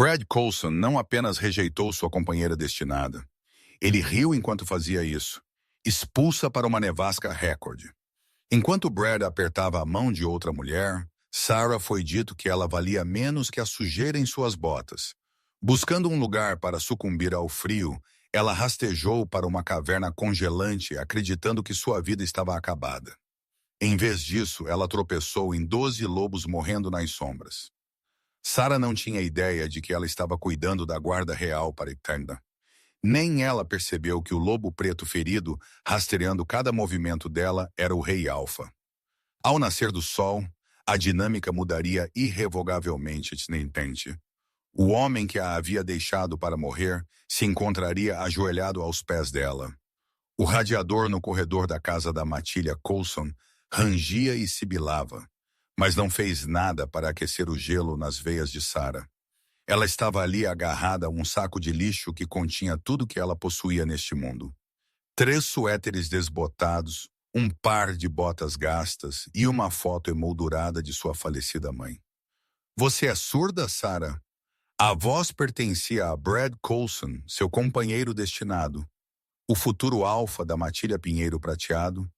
Brad Coulson não apenas rejeitou sua companheira destinada. Ele riu enquanto fazia isso. Expulsa para uma nevasca recorde. Enquanto Brad apertava a mão de outra mulher, Sarah foi dito que ela valia menos que a sujeira em suas botas. Buscando um lugar para sucumbir ao frio, ela rastejou para uma caverna congelante, acreditando que sua vida estava acabada. Em vez disso, ela tropeçou em 12 lobos morrendo nas sombras. Sarah não tinha ideia de que ela estava cuidando da guarda real para Eterna. Nem ela percebeu que o lobo preto ferido, rastreando cada movimento dela, era o Rei Alfa. Ao nascer do sol, a dinâmica mudaria irrevogavelmente, entende? O homem que a havia deixado para morrer se encontraria ajoelhado aos pés dela. O radiador no corredor da casa da matilha Coulson rangia e sibilava, mas não fez nada para aquecer o gelo nas veias de Sarah. Ela estava ali agarrada a um saco de lixo que continha tudo que ela possuía neste mundo. 3 suéteres desbotados, um par de botas gastas e uma foto emoldurada de sua falecida mãe. Você é surda, Sarah? A voz pertencia a Brad Coulson, seu companheiro destinado, o futuro alfa da matilha Pinheiro Prateado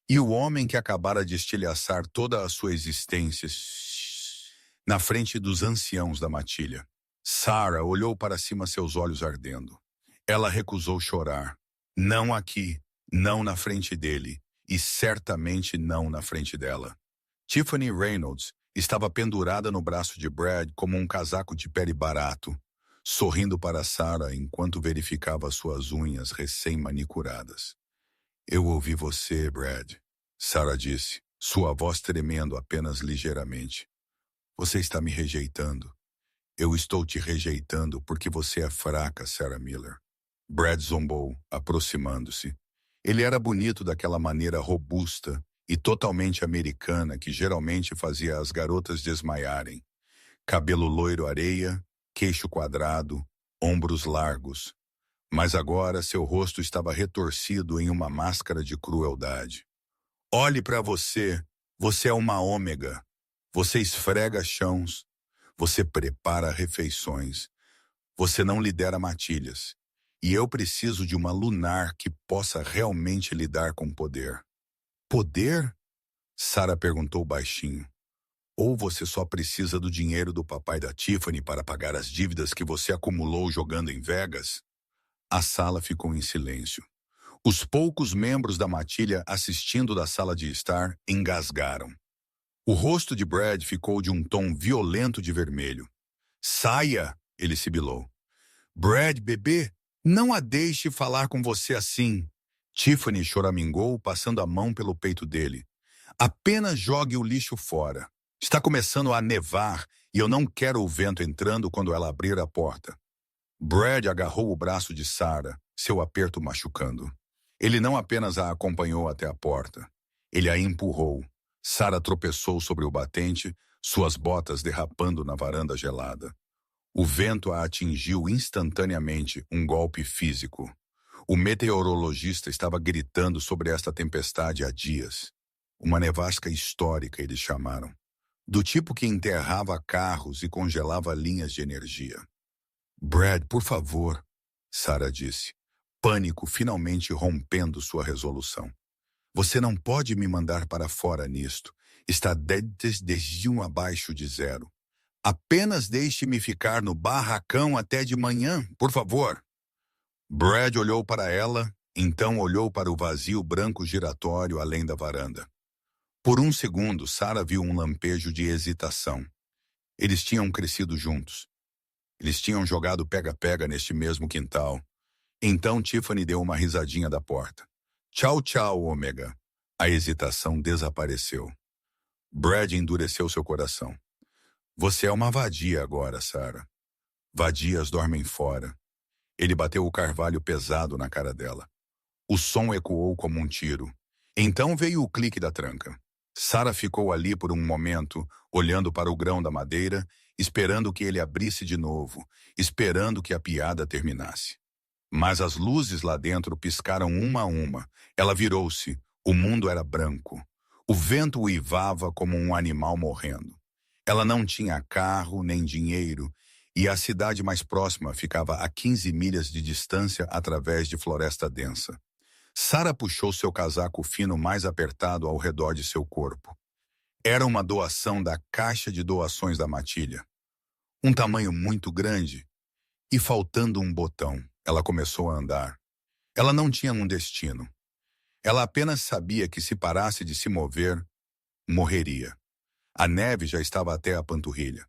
e o homem que acabara de estilhaçar toda a sua existência na frente dos anciãos da matilha. Sarah olhou para cima, seus olhos ardendo. Ela recusou chorar. Não aqui, não na frente dele, e certamente não na frente dela. Tiffany Reynolds estava pendurada no braço de Brad como um casaco de pele barato, sorrindo para Sarah enquanto verificava suas unhas recém-manicuradas. Eu ouvi você, Brad, Sarah disse, sua voz tremendo apenas ligeiramente. Você está me rejeitando. Eu estou te rejeitando porque você é fraca, Sarah Miller. Brad zombou, aproximando-se. Ele era bonito daquela maneira robusta e totalmente americana que geralmente fazia as garotas desmaiarem. Cabelo loiro areia, queixo quadrado, ombros largos. Mas agora seu rosto estava retorcido em uma máscara de crueldade. Olhe para você, você é uma ômega. Você esfrega chãos. Você prepara refeições. Você não lidera matilhas. E eu preciso de uma lunar que possa realmente lidar com poder. Poder? Sarah perguntou baixinho. Ou você só precisa do dinheiro do papai da Tiffany para pagar as dívidas que você acumulou jogando em Vegas? A sala ficou em silêncio. Os poucos membros da matilha assistindo da sala de estar engasgaram. O rosto de Brad ficou de um tom violento de vermelho. Saia, ele sibilou. Brad, bebê, não a deixe falar com você assim. Tiffany choramingou, passando a mão pelo peito dele. Apenas jogue o lixo fora. Está começando a nevar e eu não quero o vento entrando quando ela abrir a porta. Brad agarrou o braço de Sarah, seu aperto machucando. Ele não apenas a acompanhou até a porta. Ele a empurrou. Sarah tropeçou sobre o batente, suas botas derrapando na varanda gelada. O vento a atingiu instantaneamente, um golpe físico. O meteorologista estava gritando sobre esta tempestade há dias. Uma nevasca histórica, eles chamaram. Do tipo que enterrava carros e congelava linhas de energia. Brad, por favor, Sarah disse, pânico finalmente rompendo sua resolução. Você não pode me mandar para fora nisto. Está desde um abaixo de 0. Apenas deixe-me ficar no barracão até de manhã, por favor. Brad olhou para ela, então olhou para o vazio branco giratório além da varanda. Por um segundo, Sarah viu um lampejo de hesitação. Eles tinham crescido juntos. Eles tinham jogado pega-pega neste mesmo quintal. Então Tiffany deu uma risadinha da porta. Tchau, tchau, ômega. A hesitação desapareceu. Brad endureceu seu coração. Você é uma vadia agora, Sarah. Vadias dormem fora. Ele bateu o carvalho pesado na cara dela. O som ecoou como um tiro. Então veio o clique da tranca. Sarah ficou ali por um momento, olhando para o grão da madeira, esperando que ele abrisse de novo, esperando que a piada terminasse. Mas as luzes lá dentro piscaram uma a uma. Ela virou-se. O mundo era branco. O vento uivava como um animal morrendo. Ela não tinha carro nem dinheiro e a cidade mais próxima ficava a 15 milhas de distância através de floresta densa. Sarah puxou seu casaco fino mais apertado ao redor de seu corpo. Era uma doação da caixa de doações da matilha. Um tamanho muito grande, e faltando um botão, ela começou a andar. Ela não tinha um destino. Ela apenas sabia que se parasse de se mover, morreria. A neve já estava até a panturrilha.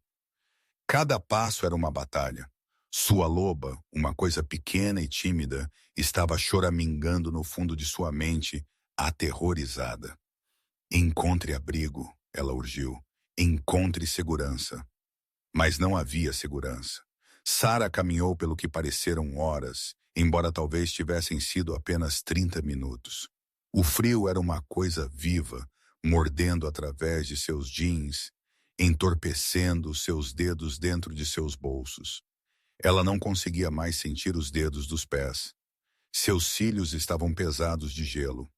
Cada passo era uma batalha. Sua loba, uma coisa pequena e tímida, estava choramingando no fundo de sua mente, aterrorizada. Encontre abrigo, ela urgiu. Encontre segurança. Mas não havia segurança. Sarah caminhou pelo que pareceram horas, embora talvez tivessem sido apenas 30 minutos. O frio era uma coisa viva, mordendo através de seus jeans, entorpecendo seus dedos dentro de seus bolsos. Ela não conseguia mais sentir os dedos dos pés. Seus cílios estavam pesados de gelo.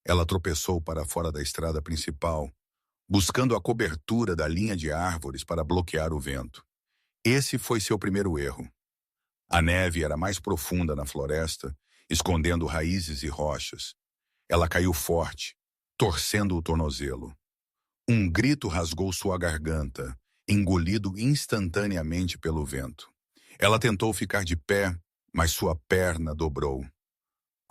Ela tropeçou para fora da estrada principal, buscando a cobertura da linha de árvores para bloquear o vento. Esse foi seu primeiro erro. A neve era mais profunda na floresta, escondendo raízes e rochas. Ela caiu forte, torcendo o tornozelo. Um grito rasgou sua garganta, engolido instantaneamente pelo vento. Ela tentou ficar de pé, mas sua perna dobrou.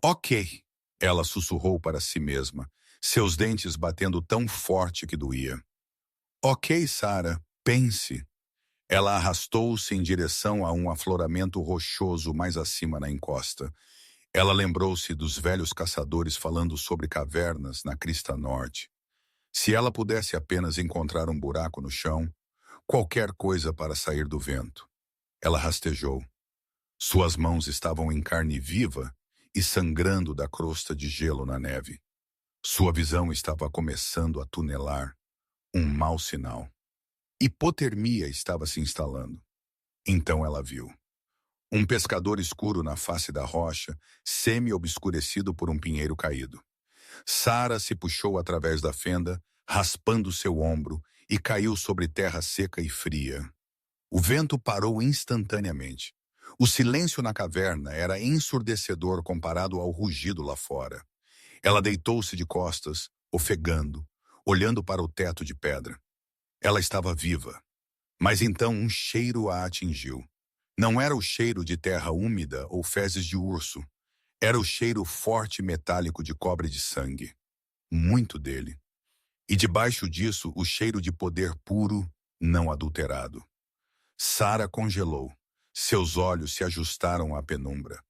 Ok, ela sussurrou para si mesma, seus dentes batendo tão forte que doía. Ok, Sarah, pense. Ela arrastou-se em direção a um afloramento rochoso mais acima na encosta. Ela lembrou-se dos velhos caçadores falando sobre cavernas na crista norte. Se ela pudesse apenas encontrar um buraco no chão, qualquer coisa para sair do vento. Ela rastejou. Suas mãos estavam em carne viva e sangrando da crosta de gelo na neve. Sua visão estava começando a tunelar, um mau sinal. Hipotermia estava se instalando. Então ela viu. Um pescador escuro na face da rocha, semi-obscurecido por um pinheiro caído. Sarah se puxou através da fenda, raspando seu ombro, e caiu sobre terra seca e fria. O vento parou instantaneamente. O silêncio na caverna era ensurdecedor comparado ao rugido lá fora. Ela deitou-se de costas, ofegando, olhando para o teto de pedra. Ela estava viva. Mas então um cheiro a atingiu. Não era o cheiro de terra úmida ou fezes de urso. Era o cheiro forte e metálico de cobre de sangue. Muito dele. E debaixo disso, o cheiro de poder puro, não adulterado. Sarah congelou. Seus olhos se ajustaram à penumbra.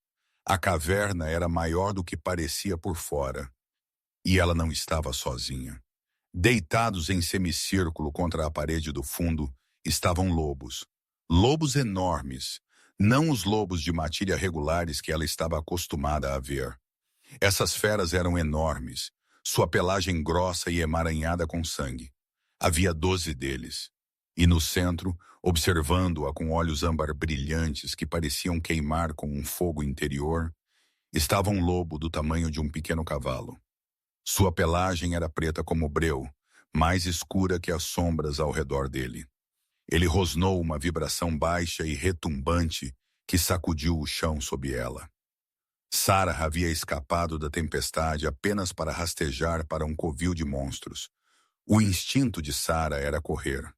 A caverna era maior do que parecia por fora. E ela não estava sozinha. Deitados em semicírculo contra a parede do fundo, estavam lobos. Lobos enormes, não os lobos de matilha regulares que ela estava acostumada a ver. Essas feras eram enormes, sua pelagem grossa e emaranhada com sangue. Havia 12 deles. E no centro, observando-a com olhos âmbar brilhantes que pareciam queimar com um fogo interior, estava um lobo do tamanho de um pequeno cavalo. Sua pelagem era preta como breu, mais escura que as sombras ao redor dele. Ele rosnou uma vibração baixa e retumbante que sacudiu o chão sob ela. Sarah havia escapado da tempestade apenas para rastejar para um covil de monstros. O instinto de Sarah era correr.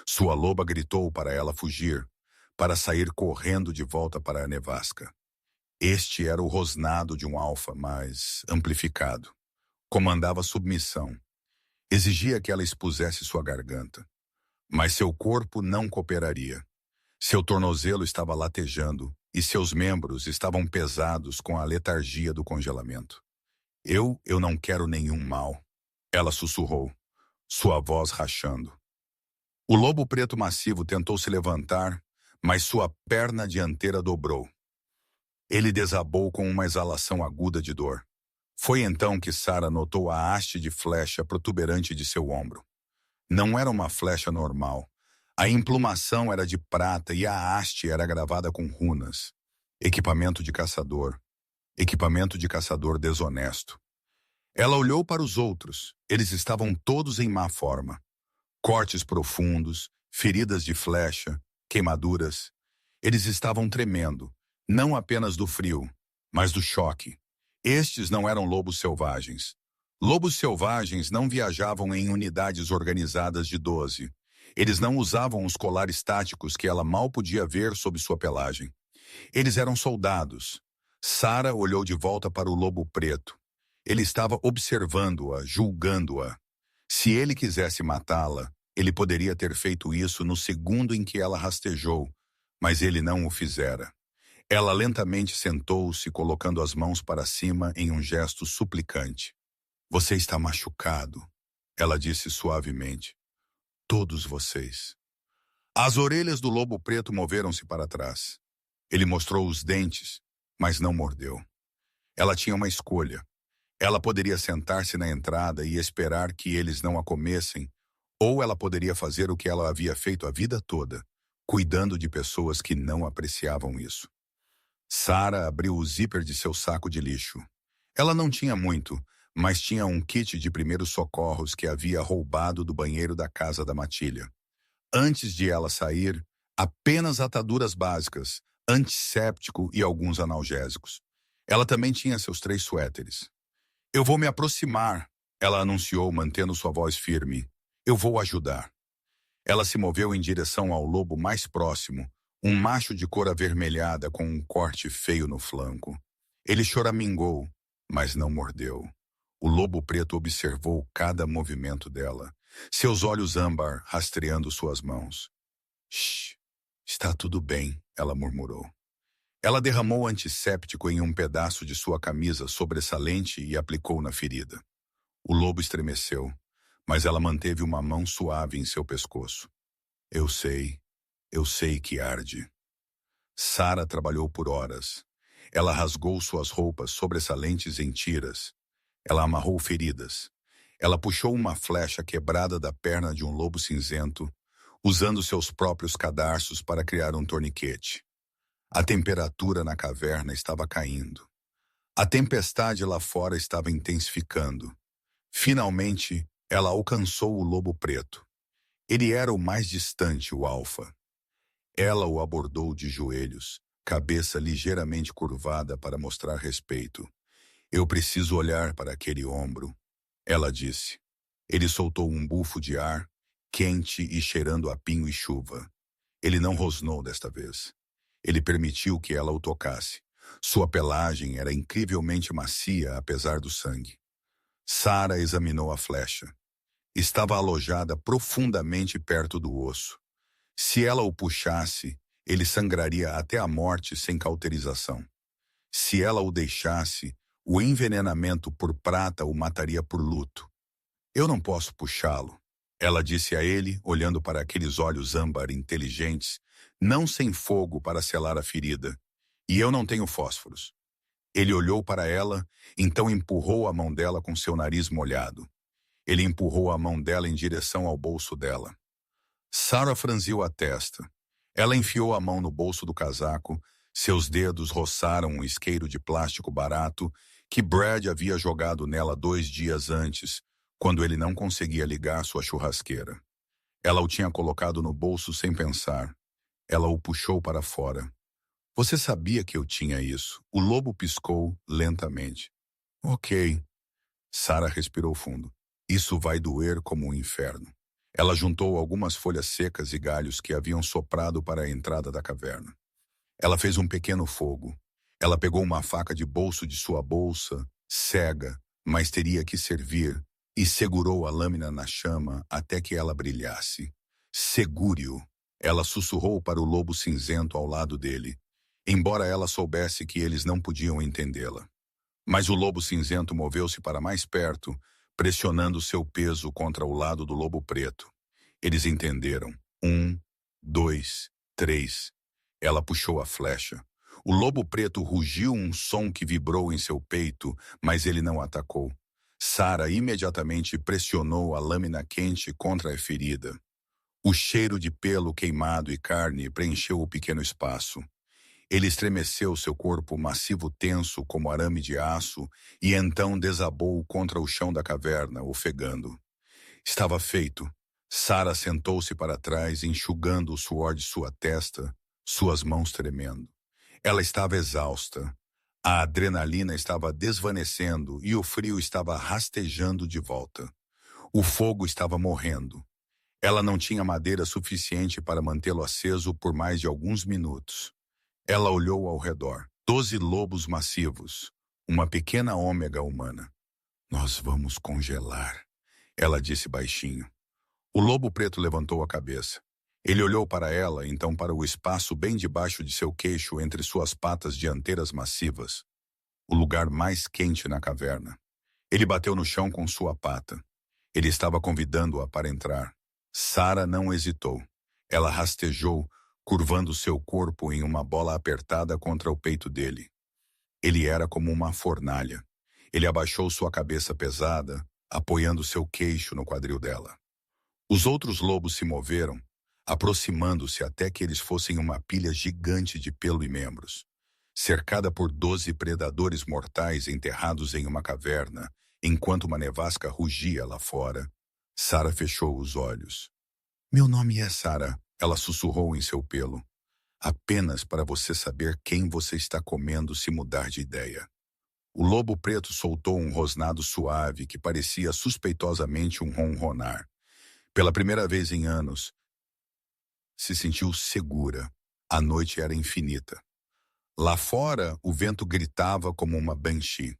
Sua loba gritou para ela fugir, para sair correndo de volta para a nevasca. Este era o rosnado de um alfa, mas amplificado. Comandava submissão. Exigia que ela expusesse sua garganta. Mas seu corpo não cooperaria. Seu tornozelo estava latejando e seus membros estavam pesados com a letargia do congelamento. Eu não quero nenhum mal, ela sussurrou, sua voz rachando. O lobo preto massivo tentou se levantar, mas sua perna dianteira dobrou. Ele desabou com uma exalação aguda de dor. Foi então que Sarah notou a haste de flecha protuberante de seu ombro. Não era uma flecha normal. A implumação era de prata e a haste era gravada com runas. Equipamento de caçador. Equipamento de caçador desonesto. Ela olhou para os outros. Eles estavam todos em má forma. Cortes profundos, feridas de flecha, queimaduras. Eles estavam tremendo, não apenas do frio, mas do choque. Estes não eram lobos selvagens. Lobos selvagens não viajavam em unidades organizadas de 12. Eles não usavam os colares táticos que ela mal podia ver sob sua pelagem. Eles eram soldados. Sarah olhou de volta para o lobo preto. Ele estava observando-a, julgando-a. Se ele quisesse matá-la, ele poderia ter feito isso no segundo em que ela rastejou, mas ele não o fizera. Ela lentamente sentou-se, colocando as mãos para cima em um gesto suplicante. Você está machucado, ela disse suavemente. Todos vocês. As orelhas do lobo preto moveram-se para trás. Ele mostrou os dentes, mas não mordeu. Ela tinha uma escolha. Ela poderia sentar-se na entrada e esperar que eles não a comessem, ou ela poderia fazer o que ela havia feito a vida toda, cuidando de pessoas que não apreciavam isso. Sarah abriu o zíper de seu saco de lixo. Ela não tinha muito, mas tinha um kit de primeiros socorros que havia roubado do banheiro da casa da matilha. Antes de ela sair, apenas ataduras básicas, antisséptico e alguns analgésicos. Ela também tinha seus 3 suéteres. Eu vou me aproximar, ela anunciou, mantendo sua voz firme. Eu vou ajudar. Ela se moveu em direção ao lobo mais próximo, um macho de cor avermelhada com um corte feio no flanco. Ele choramingou, mas não mordeu. O lobo preto observou cada movimento dela, seus olhos âmbar rastreando suas mãos. Shh, está tudo bem, ela murmurou. Ela derramou antisséptico em um pedaço de sua camisa sobressalente e aplicou na ferida. O lobo estremeceu, mas ela manteve uma mão suave em seu pescoço. Eu sei que arde. Sarah trabalhou por horas. Ela rasgou suas roupas sobressalentes em tiras. Ela amarrou feridas. Ela puxou uma flecha quebrada da perna de um lobo cinzento, usando seus próprios cadarços para criar um torniquete. A temperatura na caverna estava caindo. A tempestade lá fora estava intensificando. Finalmente, ela alcançou o lobo preto. Ele era o mais distante, o alfa. Ela o abordou de joelhos, cabeça ligeiramente curvada para mostrar respeito. Eu preciso olhar para aquele ombro, ela disse. Ele soltou um bufo de ar, quente e cheirando a pinho e chuva. Ele não rosnou desta vez. Ele permitiu que ela o tocasse. Sua pelagem era incrivelmente macia, apesar do sangue. Sarah examinou a flecha. Estava alojada profundamente perto do osso. Se ela o puxasse, ele sangraria até a morte sem cauterização. Se ela o deixasse, o envenenamento por prata o mataria por luto. Eu não posso puxá-lo, ela disse a ele, olhando para aqueles olhos âmbar inteligentes, não sem fogo para selar a ferida. E eu não tenho fósforos. Ele olhou para ela, então empurrou a mão dela com seu nariz molhado. Ele empurrou a mão dela em direção ao bolso dela. Sarah franziu a testa. Ela enfiou a mão no bolso do casaco, seus dedos roçaram um isqueiro de plástico barato que Brad havia jogado nela 2 dias antes, quando ele não conseguia ligar sua churrasqueira. Ela o tinha colocado no bolso sem pensar. Ela o puxou para fora. Você sabia que eu tinha isso? O lobo piscou lentamente. Ok. Sarah respirou fundo. Isso vai doer como um inferno. Ela juntou algumas folhas secas e galhos que haviam soprado para a entrada da caverna. Ela fez um pequeno fogo. Ela pegou uma faca de bolso de sua bolsa, cega, mas teria que servir, e segurou a lâmina na chama até que ela brilhasse. Segure-o, ela sussurrou para o lobo cinzento ao lado dele, embora ela soubesse que eles não podiam entendê-la. Mas o lobo cinzento moveu-se para mais perto, pressionando seu peso contra o lado do lobo preto. Eles entenderam. 1, 2, 3. Ela puxou a flecha. O lobo preto rugiu um som que vibrou em seu peito, mas ele não atacou. Sarah imediatamente pressionou a lâmina quente contra a ferida. O cheiro de pelo queimado e carne preencheu o pequeno espaço. Ele estremeceu seu corpo massivo tenso como arame de aço e então desabou contra o chão da caverna, ofegando. Estava feito. Sarah sentou-se para trás, enxugando o suor de sua testa. suas mãos tremendo. Ela estava exausta. A adrenalina estava desvanecendo e o frio estava rastejando de volta. O fogo estava morrendo. Ela não tinha madeira suficiente para mantê-lo aceso por mais de alguns minutos. Ela olhou ao redor. 12 lobos massivos. Uma pequena ômega humana. Nós vamos congelar, ela disse baixinho. O lobo preto levantou a cabeça. Ele olhou para ela, então para o espaço bem debaixo de seu queixo entre suas patas dianteiras massivas. O lugar mais quente na caverna. Ele bateu no chão com sua pata. Ele estava convidando-a para entrar. Sarah não hesitou. Ela rastejou, curvando seu corpo em uma bola apertada contra o peito dele. Ele era como uma fornalha. Ele abaixou sua cabeça pesada, apoiando seu queixo no quadril dela. Os outros lobos se moveram, aproximando-se até que eles fossem uma pilha gigante de pelo e membros. Cercada por 12 predadores mortais enterrados em uma caverna, enquanto uma nevasca rugia lá fora, Sarah fechou os olhos. Meu nome é Sarah, ela sussurrou em seu pelo. Apenas para você saber quem você está comendo se mudar de ideia. O lobo preto soltou um rosnado suave que parecia suspeitosamente um ronronar. Pela primeira vez em anos, se sentiu segura. A noite era infinita. Lá fora, o vento gritava como uma banshee.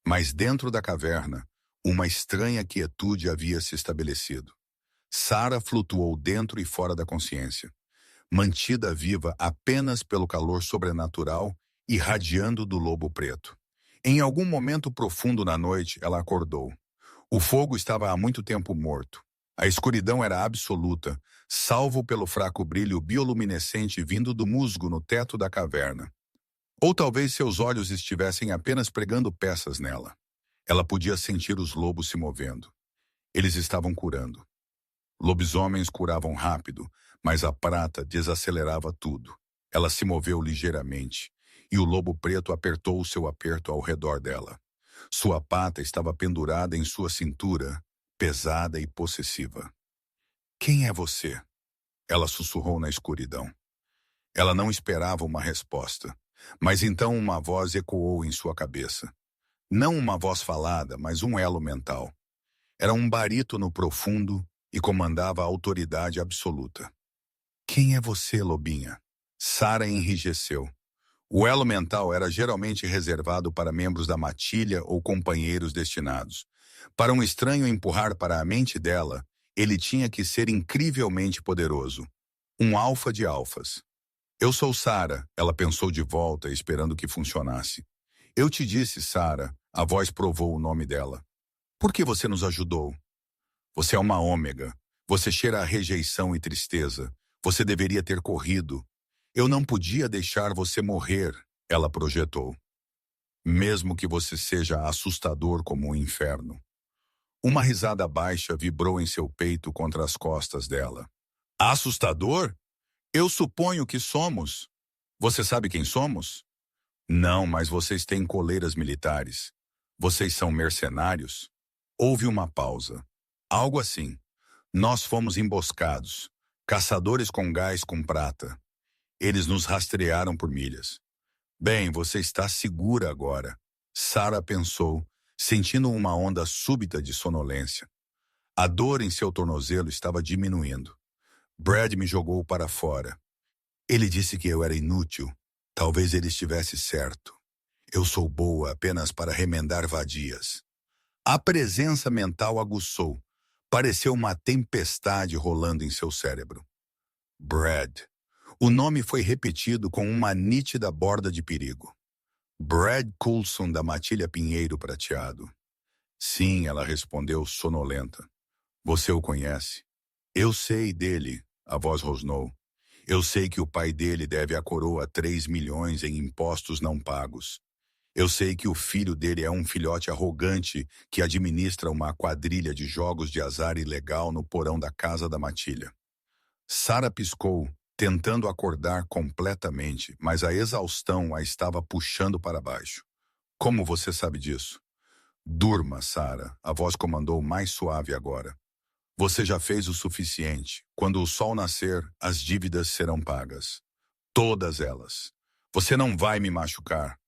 Mas dentro da caverna, uma estranha quietude havia se estabelecido. Sarah flutuou dentro e fora da consciência, mantida viva apenas pelo calor sobrenatural irradiando do lobo preto. Em algum momento profundo na noite, ela acordou. O fogo estava há muito tempo morto. A escuridão era absoluta, salvo pelo fraco brilho bioluminescente vindo do musgo no teto da caverna. Ou talvez seus olhos estivessem apenas pregando peças nela. Ela podia sentir os lobos se movendo. Eles estavam curando. Lobisomens curavam rápido, mas a prata desacelerava tudo. Ela se moveu ligeiramente, e o lobo preto apertou o seu aperto ao redor dela. Sua pata estava pendurada em sua cintura, pesada e possessiva. Quem é você? Ela sussurrou na escuridão. Ela não esperava uma resposta, mas então uma voz ecoou em sua cabeça. Não uma voz falada, mas um elo mental. Era um barítono profundo e comandava a autoridade absoluta. Quem é você, lobinha? Sarah enrijeceu. O elo mental era geralmente reservado para membros da matilha ou companheiros destinados. Para um estranho empurrar para a mente dela, ele tinha que ser incrivelmente poderoso. Um alfa de alfas. Eu sou Sarah, ela pensou de volta, esperando que funcionasse. Eu te disse, Sarah, a voz provou o nome dela. Por que você nos ajudou? Você é uma ômega. Você cheira a rejeição e tristeza. Você deveria ter corrido. Eu não podia deixar você morrer, ela projetou. Mesmo que você seja assustador como o inferno. Uma risada baixa vibrou em seu peito contra as costas dela. Assustador? Eu suponho que somos. Você sabe quem somos? Não, mas vocês têm coleiras militares. Vocês são mercenários? Houve uma pausa. Algo assim. Nós fomos emboscados. Caçadores com gás com prata. Eles nos rastrearam por milhas. Bem, você está segura agora. Sarah pensou, sentindo uma onda súbita de sonolência. A dor em seu tornozelo estava diminuindo. Brad me jogou para fora. Ele disse que eu era inútil. Talvez ele estivesse certo. Eu sou boa apenas para remendar vadias. A presença mental aguçou. Pareceu uma tempestade rolando em seu cérebro. Brad. O nome foi repetido com uma nítida borda de perigo. Brad Coulson da Matilha Pinheiro Prateado. Sim, ela respondeu sonolenta. Você o conhece? Eu sei dele, a voz rosnou. Eu sei que o pai dele deve a coroa 3 milhões em impostos não pagos. Eu sei que o filho dele é um filhote arrogante que administra uma quadrilha de jogos de azar ilegal no porão da casa da Matilha. Sarah piscou, tentando acordar completamente, mas a exaustão a estava puxando para baixo. Como você sabe disso? Durma, Sarah, a voz comandou mais suave agora. Você já fez o suficiente. Quando o sol nascer, as dívidas serão pagas. Todas elas. Você não vai me machucar.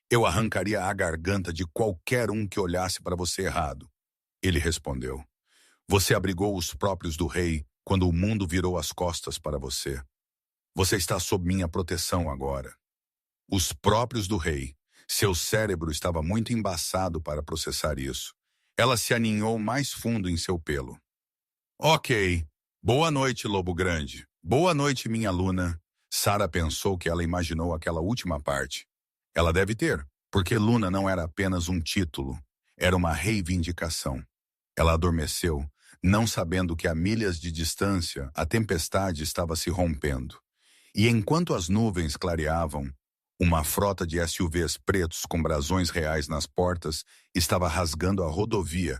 Eu arrancaria a garganta de qualquer um que olhasse para você errado. Ele respondeu. Você abrigou os próprios do rei quando o mundo virou as costas para você. Você está sob minha proteção agora. Os próprios do rei. Seu cérebro estava muito embaçado para processar isso. Ela se aninhou mais fundo em seu pelo. Ok. Boa noite, lobo grande. Boa noite, minha Luna. Sarah pensou que ela imaginou aquela última parte. Ela deve ter, porque Luna não era apenas um título. Era uma reivindicação. Ela adormeceu, não sabendo que a milhas de distância a tempestade estava se rompendo. E enquanto as nuvens clareavam, uma frota de SUVs pretos com brasões reais nas portas estava rasgando a rodovia,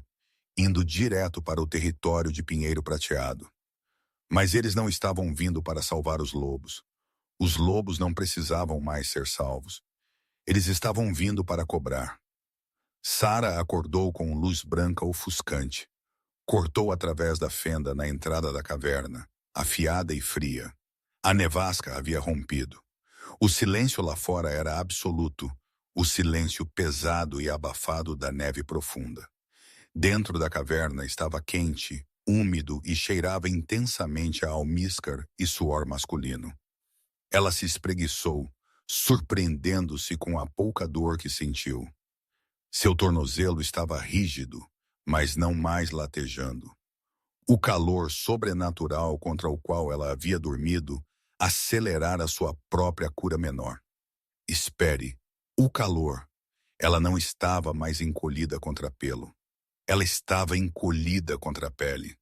indo direto para o território de Pinheiro Prateado. Mas eles não estavam vindo para salvar os lobos. Os lobos não precisavam mais ser salvos. Eles estavam vindo para cobrar. Sarah acordou com luz branca ofuscante. Cortou através da fenda na entrada da caverna, afiada e fria. A nevasca havia rompido. O silêncio lá fora era absoluto, o silêncio pesado e abafado da neve profunda. Dentro da caverna estava quente, úmido e cheirava intensamente a almíscar e suor masculino. Ela se espreguiçou, surpreendendo-se com a pouca dor que sentiu. Seu tornozelo estava rígido, mas não mais latejando. O calor sobrenatural contra o qual ela havia dormido acelerara sua própria cura menor. Espere, o calor. Ela não estava mais encolhida contra pelo. Ela estava encolhida contra a pele.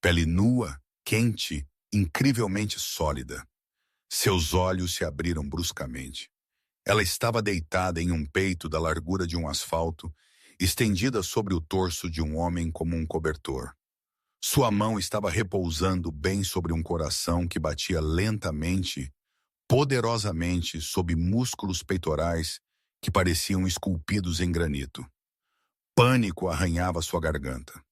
Pele nua, quente, incrivelmente sólida. Seus olhos se abriram bruscamente. Ela estava deitada em um peito da largura de um asfalto, estendida sobre o torso de um homem como um cobertor. Sua mão estava repousando bem sobre um coração que batia lentamente, poderosamente sob músculos peitorais que pareciam esculpidos em granito. Pânico arranhava sua garganta.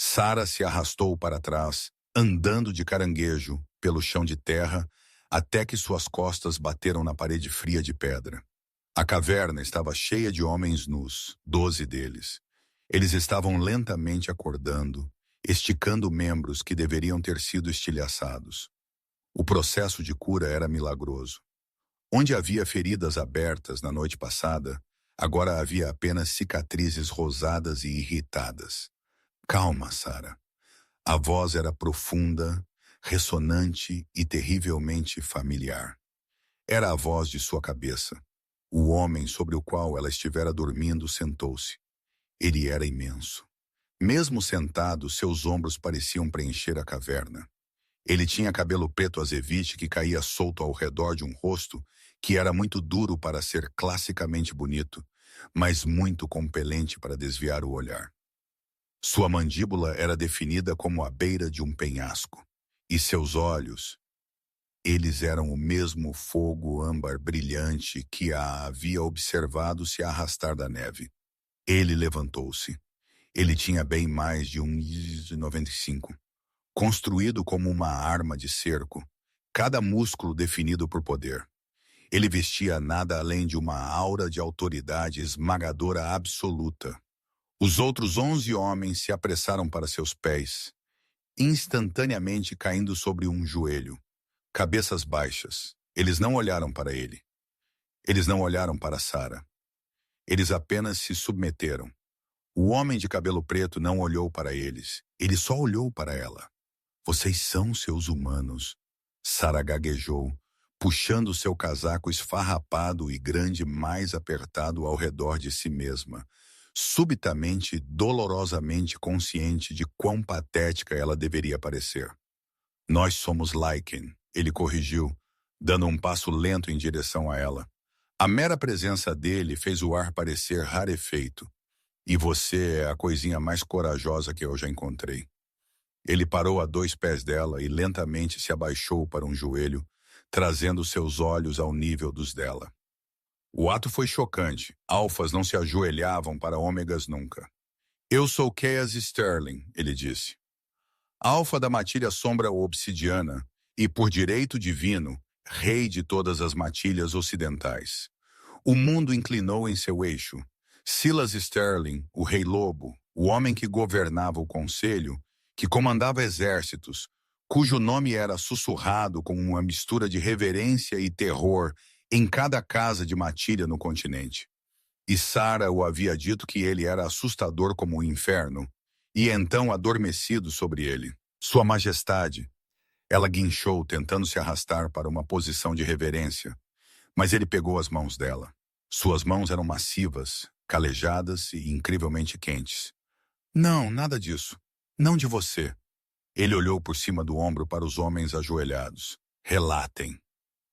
Sarah se arrastou para trás, andando de caranguejo pelo chão de terra, até que suas costas bateram na parede fria de pedra. A caverna estava cheia de homens nus, 12 deles. Eles estavam lentamente acordando, esticando membros que deveriam ter sido estilhaçados. O processo de cura era milagroso. Onde havia feridas abertas na noite passada, agora havia apenas cicatrizes rosadas e irritadas. Calma, Sarah. A voz era profunda, ressonante e terrivelmente familiar. Era a voz de sua cabeça. O homem sobre o qual ela estivera dormindo sentou-se. Ele era imenso. Mesmo sentado, seus ombros pareciam preencher a caverna. Ele tinha cabelo preto azeite que caía solto ao redor de um rosto que era muito duro para ser classicamente bonito, mas muito compelente para desviar o olhar. Sua mandíbula era definida como a beira de um penhasco, e seus olhos, eles eram o mesmo fogo âmbar brilhante que a havia observado se arrastar da neve. Ele levantou-se. Ele tinha bem mais de 1,95. Construído como uma arma de cerco, cada músculo definido por poder. Ele vestia nada além de uma aura de autoridade esmagadora absoluta. Os outros 11 homens se apressaram para seus pés, instantaneamente caindo sobre um joelho, cabeças baixas. Eles não olharam para ele. Eles não olharam para Sarah. Eles apenas se submeteram. O homem de cabelo preto não olhou para eles. Ele só olhou para ela. Vocês são seus humanos, Sarah gaguejou, puxando seu casaco esfarrapado e grande mais apertado ao redor de si mesma, subitamente, dolorosamente consciente de quão patética ela deveria parecer. Nós somos Lycan, ele corrigiu, dando um passo lento em direção a ela. A mera presença dele fez o ar parecer rarefeito. E você é a coisinha mais corajosa que eu já encontrei. Ele parou a 2 pés dela e lentamente se abaixou para um joelho, trazendo seus olhos ao nível dos dela. O ato foi chocante. Alfas não se ajoelhavam para ômegas nunca. Eu sou Chaos Sterling, ele disse. Alfa da matilha sombra obsidiana, e por direito divino, rei de todas as matilhas ocidentais. O mundo inclinou em seu eixo. Silas Sterling, o Rei Lobo, o homem que governava o conselho, que comandava exércitos, cujo nome era sussurrado com uma mistura de reverência e terror em cada casa de matilha no continente. E Sara o havia dito que ele era assustador como o inferno, e então adormecido sobre ele. Sua Majestade, ela guinchou, tentando se arrastar para uma posição de reverência, mas ele pegou as mãos dela. Suas mãos eram massivas, calejadas e incrivelmente quentes. Não, nada disso. Não de você. Ele olhou por cima do ombro para os homens ajoelhados. Relatem.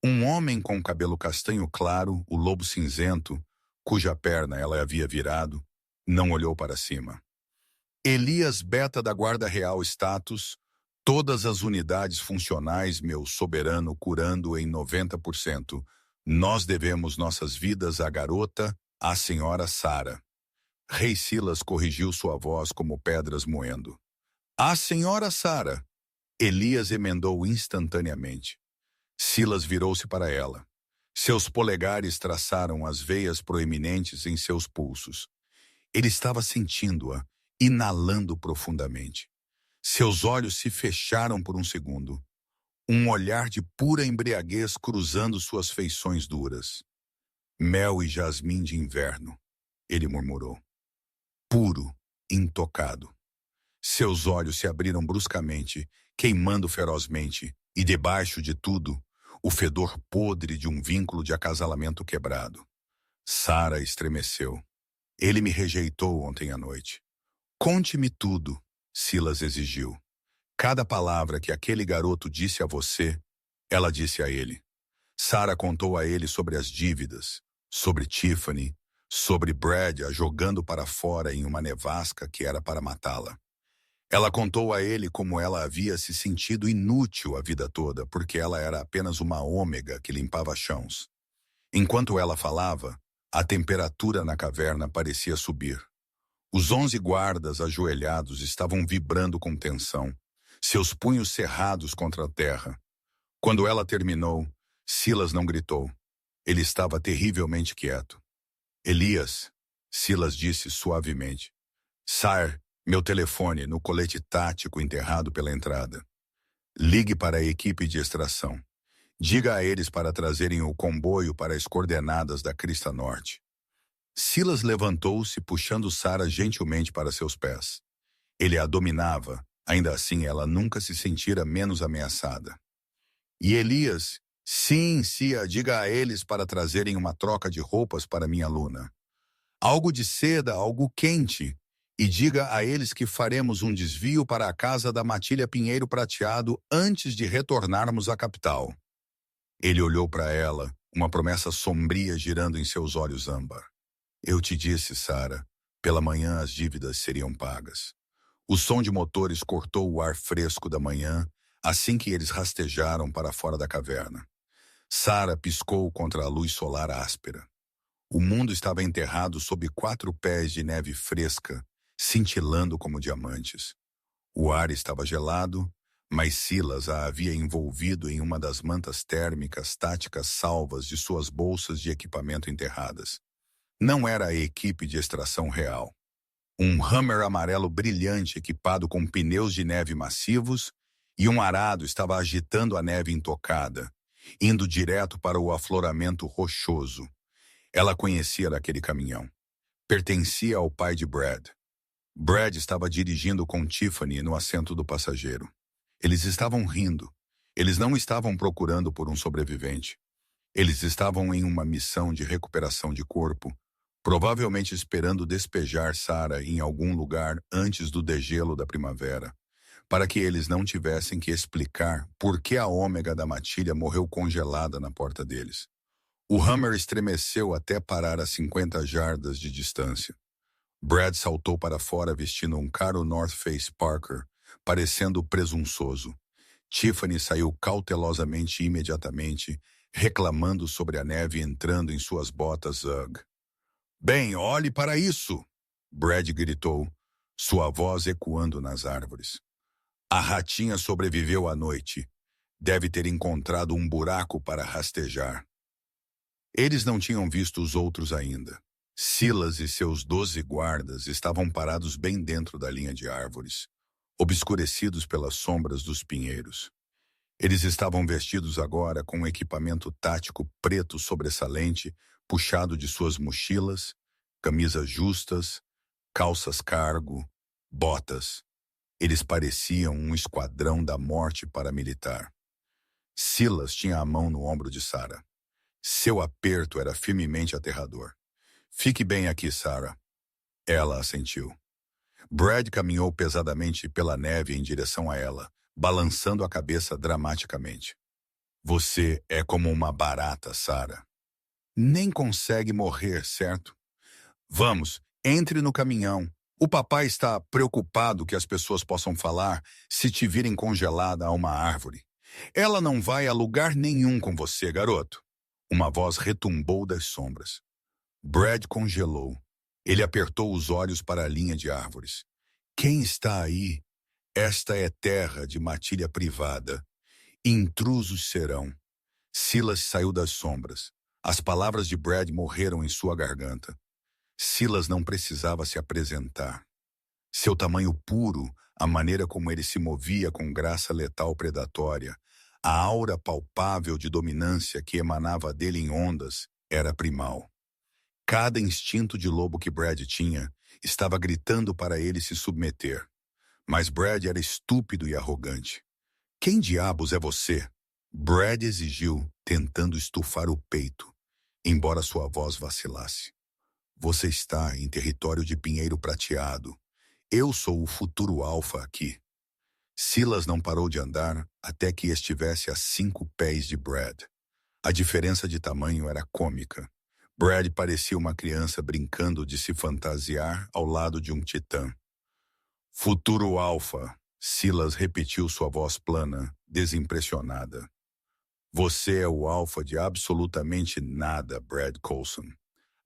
Um homem com cabelo castanho claro, o lobo cinzento, cuja perna ela havia virado, não olhou para cima. Elias Beta da Guarda Real Status, todas as unidades funcionais, meu soberano, curando em 90%. Nós devemos nossas vidas à garota, à senhora Sara. Rei Silas corrigiu sua voz como pedras moendo. À senhora Sara. Elias emendou instantaneamente. Silas virou-se para ela. Seus polegares traçaram as veias proeminentes em seus pulsos. Ele estava sentindo-a, inalando profundamente. Seus olhos se fecharam por um segundo. Um olhar de pura embriaguez cruzando suas feições duras. Mel e jasmim de inverno, ele murmurou. Puro, intocado. Seus olhos se abriram bruscamente, queimando ferozmente, e debaixo de tudo, o fedor podre de um vínculo de acasalamento quebrado. Sara estremeceu. Ele me rejeitou ontem à noite. Conte-me tudo, Silas exigiu. Cada palavra que aquele garoto disse a você, ela disse a ele. Sara contou a ele sobre as dívidas, sobre Tiffany, sobre Brad a jogando para fora em uma nevasca que era para matá-la. Ela contou a ele como ela havia se sentido inútil a vida toda, porque ela era apenas uma ômega que limpava chãos. Enquanto ela falava, a temperatura na caverna parecia subir. Os 11 guardas ajoelhados estavam vibrando com tensão, seus punhos cerrados contra a terra. Quando ela terminou, Silas não gritou. Ele estava terrivelmente quieto. Elias, Silas disse suavemente. Sire, meu telefone no colete tático enterrado pela entrada. Ligue para a equipe de extração. Diga a eles para trazerem o comboio para as coordenadas da Crista Norte. Silas levantou-se, puxando Sara gentilmente para seus pés. Ele a dominava, ainda assim ela nunca se sentira menos ameaçada. E Elias, sim, Cia, diga a eles para trazerem uma troca de roupas para minha aluna. Algo de seda, algo quente. E diga a eles que faremos um desvio para a casa da Matilha Pinheiro Prateado antes de retornarmos à capital. Ele olhou para ela, uma promessa sombria girando em seus olhos âmbar. Eu te disse, Sara, pela manhã as dívidas seriam pagas. O som de motores cortou o ar fresco da manhã, assim que eles rastejaram para fora da caverna. Sara piscou contra a luz solar áspera. O mundo estava enterrado sob 4 pés de neve fresca, cintilando como diamantes. O ar estava gelado, mas Silas a havia envolvido em uma das mantas térmicas táticas salvas de suas bolsas de equipamento enterradas. Não era a equipe de extração real. Um Hummer amarelo brilhante equipado com pneus de neve massivos e um arado estava agitando a neve intocada, indo direto para o afloramento rochoso. Ela conhecia daquele caminhão. Pertencia ao pai de Brad. Brad estava dirigindo com Tiffany no assento do passageiro. Eles estavam rindo. Eles não estavam procurando por um sobrevivente. Eles estavam em uma missão de recuperação de corpo, provavelmente esperando despejar Sara em algum lugar antes do degelo da primavera, para que eles não tivessem que explicar por que a ômega da matilha morreu congelada na porta deles. O Hummer estremeceu até parar a 50 jardas de distância. Brad saltou para fora vestindo um caro North Face Parker, parecendo presunçoso. Tiffany saiu cautelosamente e imediatamente, reclamando sobre a neve entrando em suas botas Ugg. Bem, olhe para isso! Brad gritou, sua voz ecoando nas árvores. A ratinha sobreviveu à noite. Deve ter encontrado um buraco para rastejar. Eles não tinham visto os outros ainda. Silas e seus 12 guardas estavam parados bem dentro da linha de árvores, obscurecidos pelas sombras dos pinheiros. Eles estavam vestidos agora com um equipamento tático preto sobressalente, puxado de suas mochilas, camisas justas, calças cargo, botas. Eles pareciam um esquadrão da morte paramilitar. Silas tinha a mão no ombro de Sarah. Seu aperto era firmemente aterrador. Fique bem aqui, Sarah. Ela assentiu. Brad caminhou pesadamente pela neve em direção a ela, balançando a cabeça dramaticamente. Você é como uma barata, Sarah. Nem consegue morrer, certo? Vamos, entre no caminhão. O papai está preocupado que as pessoas possam falar se te virem congelada a uma árvore. Ela não vai a lugar nenhum com você, garoto. Uma voz retumbou das sombras. Brad congelou. Ele apertou os olhos para a linha de árvores. Quem está aí? Esta é terra de matilha privada. Intrusos serão. Silas saiu das sombras. As palavras de Brad morreram em sua garganta. Silas não precisava se apresentar. Seu tamanho puro, a maneira como ele se movia com graça letal predatória, a aura palpável de dominância que emanava dele em ondas, era primal. Cada instinto de lobo que Brad tinha estava gritando para ele se submeter. Mas Brad era estúpido e arrogante. Quem diabos é você? Brad exigiu, tentando estufar o peito, embora sua voz vacilasse. Você está em território de pinheiro prateado. Eu sou o futuro alfa aqui. Silas não parou de andar até que estivesse a 5 pés de Brad. A diferença de tamanho era cômica. Brad parecia uma criança brincando de se fantasiar ao lado de um titã. Futuro alfa, Silas repetiu sua voz plana, desimpressionada. Você é o alfa de absolutamente nada, Brad Coulson.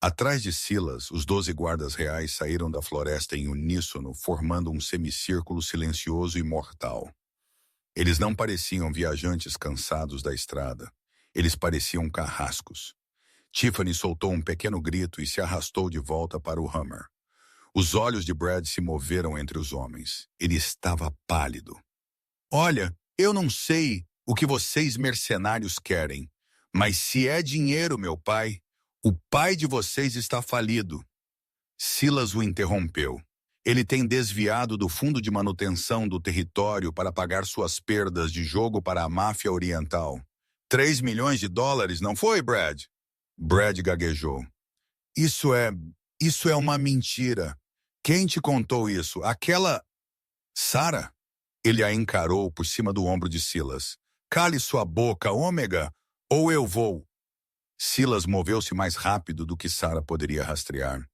Atrás de Silas, os 12 guardas reais saíram da floresta em uníssono, formando um semicírculo silencioso e mortal. Eles não pareciam viajantes cansados da estrada. Eles pareciam carrascos. Tiffany soltou um pequeno grito e se arrastou de volta para o Hummer. Os olhos de Brad se moveram entre os homens. Ele estava pálido. Olha, eu não sei o que vocês mercenários querem, mas se é dinheiro, meu pai, o pai de vocês está falido. Silas o interrompeu. Ele tem desviado do fundo de manutenção do território para pagar suas perdas de jogo para a máfia oriental. 3 milhões de dólares, não foi, Brad? Brad gaguejou. Isso é uma mentira. Quem te contou isso? Aquela... Sarah? Ele a encarou por cima do ombro de Silas. Cale sua boca, ômega, ou eu vou. Silas moveu-se mais rápido do que Sarah poderia rastrear.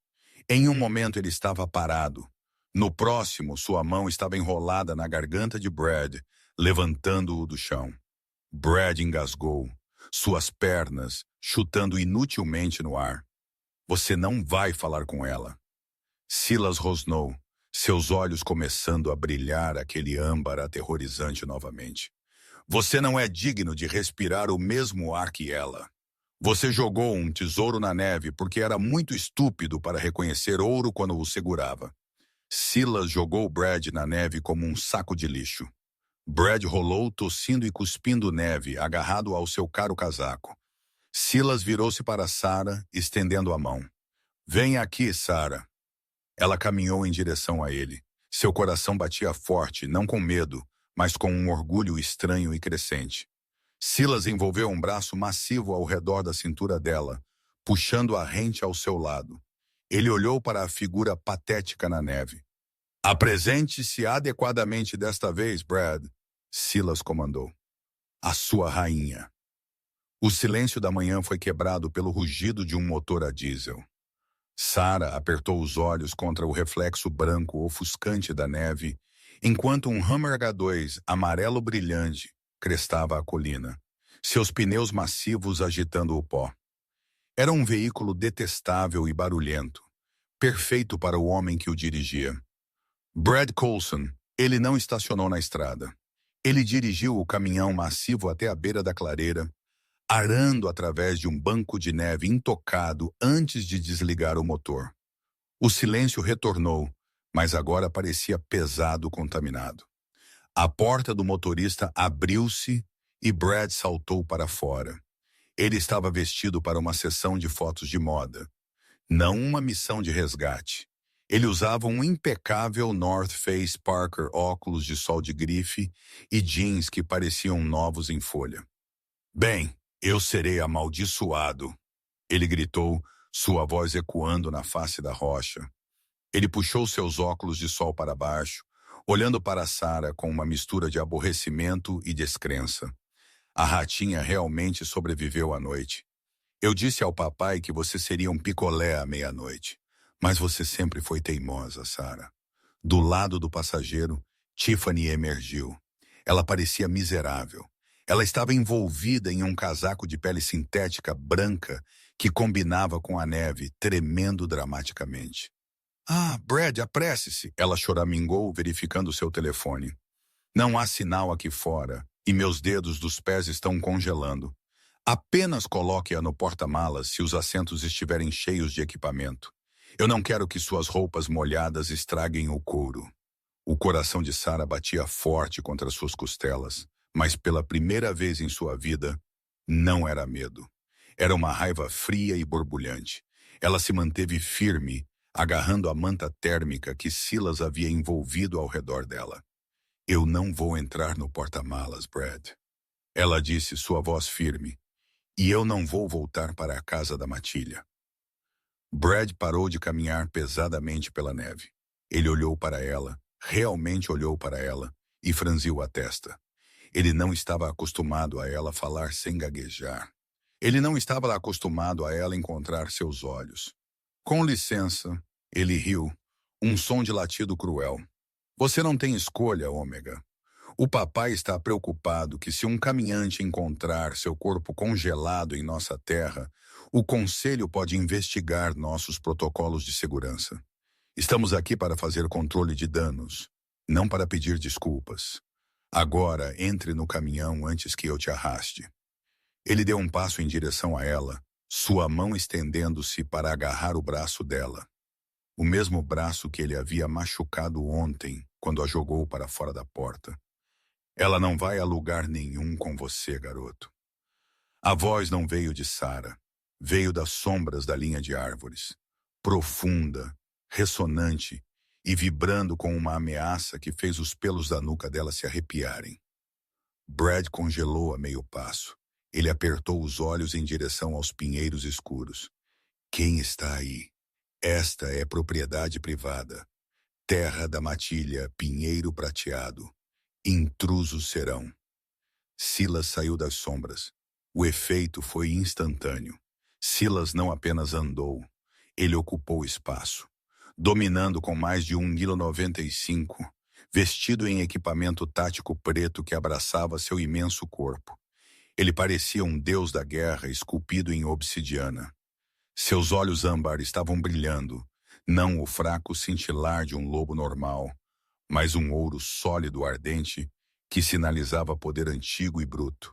Em um momento ele estava parado. No próximo, sua mão estava enrolada na garganta de Brad, levantando-o do chão. Brad engasgou, suas pernas chutando inutilmente no ar. Você não vai falar com ela. Silas rosnou, seus olhos começando a brilhar aquele âmbar aterrorizante novamente. Você não é digno de respirar o mesmo ar que ela. Você jogou um tesouro na neve porque era muito estúpido para reconhecer ouro quando o segurava. Silas jogou Brad na neve como um saco de lixo. Brad rolou tossindo e cuspindo neve, agarrado ao seu caro casaco. Silas virou-se para Sarah, estendendo a mão. Venha aqui, Sarah. Ela caminhou em direção a ele. Seu coração batia forte, não com medo, mas com um orgulho estranho e crescente. Silas envolveu um braço massivo ao redor da cintura dela, puxando a rente ao seu lado. Ele olhou para a figura patética na neve. Apresente-se adequadamente desta vez, Brad, Silas comandou. A sua rainha. O silêncio da manhã foi quebrado pelo rugido de um motor a diesel. Sarah apertou os olhos contra o reflexo branco ofuscante da neve, enquanto um Hummer H2 amarelo brilhante crestava a colina, seus pneus massivos agitando o pó. Era um veículo detestável e barulhento, perfeito para o homem que o dirigia. Brad Coulson, ele não estacionou na estrada. Ele dirigiu o caminhão massivo até a beira da clareira, arando através de um banco de neve intocado antes de desligar o motor. O silêncio retornou, mas agora parecia pesado, contaminado. A porta do motorista abriu-se e Brad saltou para fora. Ele estava vestido para uma sessão de fotos de moda, não uma missão de resgate. Ele usava um impecável North Face Parker óculos de sol de grife e jeans que pareciam novos em folha. Bem, eu serei amaldiçoado, ele gritou, sua voz ecoando na face da rocha. Ele puxou seus óculos de sol para baixo, olhando para Sarah com uma mistura de aborrecimento e descrença. A ratinha realmente sobreviveu à noite. Eu disse ao papai que você seria um picolé à meia-noite, mas você sempre foi teimosa, Sarah. Do lado do passageiro, Tiffany emergiu. Ela parecia miserável. Ela estava envolvida em um casaco de pele sintética branca que combinava com a neve, tremendo dramaticamente. Ah, Brad, apresse-se, ela choramingou, verificando seu telefone. Não há sinal aqui fora, e meus dedos dos pés estão congelando. Apenas coloque-a no porta-malas se os assentos estiverem cheios de equipamento. Eu não quero que suas roupas molhadas estraguem o couro. O coração de Sarah batia forte contra suas costelas, mas pela primeira vez em sua vida, não era medo. Era uma raiva fria e borbulhante. Ela se manteve firme, agarrando a manta térmica que Silas havia envolvido ao redor dela. Eu não vou entrar no porta-malas, Brad. Ela disse, sua voz firme. E eu não vou voltar para a casa da matilha. Brad parou de caminhar pesadamente pela neve. Ele olhou para ela, realmente olhou para ela, e franziu a testa. Ele não estava acostumado a ela falar sem gaguejar. Ele não estava acostumado a ela encontrar seus olhos. Com licença, ele riu, um som de latido cruel. Você não tem escolha, Ômega. O papai está preocupado que se um caminhante encontrar seu corpo congelado em nossa terra, o conselho pode investigar nossos protocolos de segurança. Estamos aqui para fazer controle de danos, não para pedir desculpas. Agora, entre no caminhão antes que eu te arraste. Ele deu um passo em direção a ela, sua mão estendendo-se para agarrar o braço dela. O mesmo braço que ele havia machucado ontem, quando a jogou para fora da porta. Ela não vai a lugar nenhum com você, garoto. A voz não veio de Sarah, veio das sombras da linha de árvores, profunda, ressonante e vibrando com uma ameaça que fez os pelos da nuca dela se arrepiarem. Brad congelou a meio passo. Ele apertou os olhos em direção aos pinheiros escuros. Quem está aí? Esta é propriedade privada. Terra da matilha, pinheiro prateado. Intrusos serão. Silas saiu das sombras. O efeito foi instantâneo. Silas não apenas andou, ele ocupou espaço. Dominando com mais de 1,95 m, vestido em equipamento tático preto que abraçava seu imenso corpo. Ele parecia um deus da guerra esculpido em obsidiana. Seus olhos âmbar estavam brilhando, não o fraco cintilar de um lobo normal, mas um ouro sólido ardente que sinalizava poder antigo e bruto.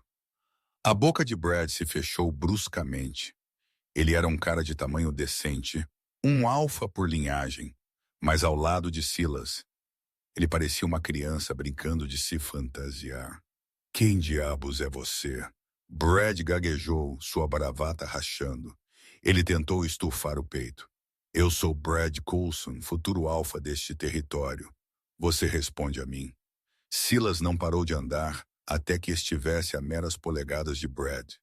A boca de Brad se fechou bruscamente. Ele era um cara de tamanho decente, um alfa por linhagem, mas ao lado de Silas, ele parecia uma criança brincando de se fantasiar. Quem diabos é você? Brad gaguejou, sua bravata rachando. Ele tentou estufar o peito. Eu sou Brad Coulson, futuro alfa deste território. Você responde a mim. Silas não parou de andar até que estivesse a meras polegadas de Brad.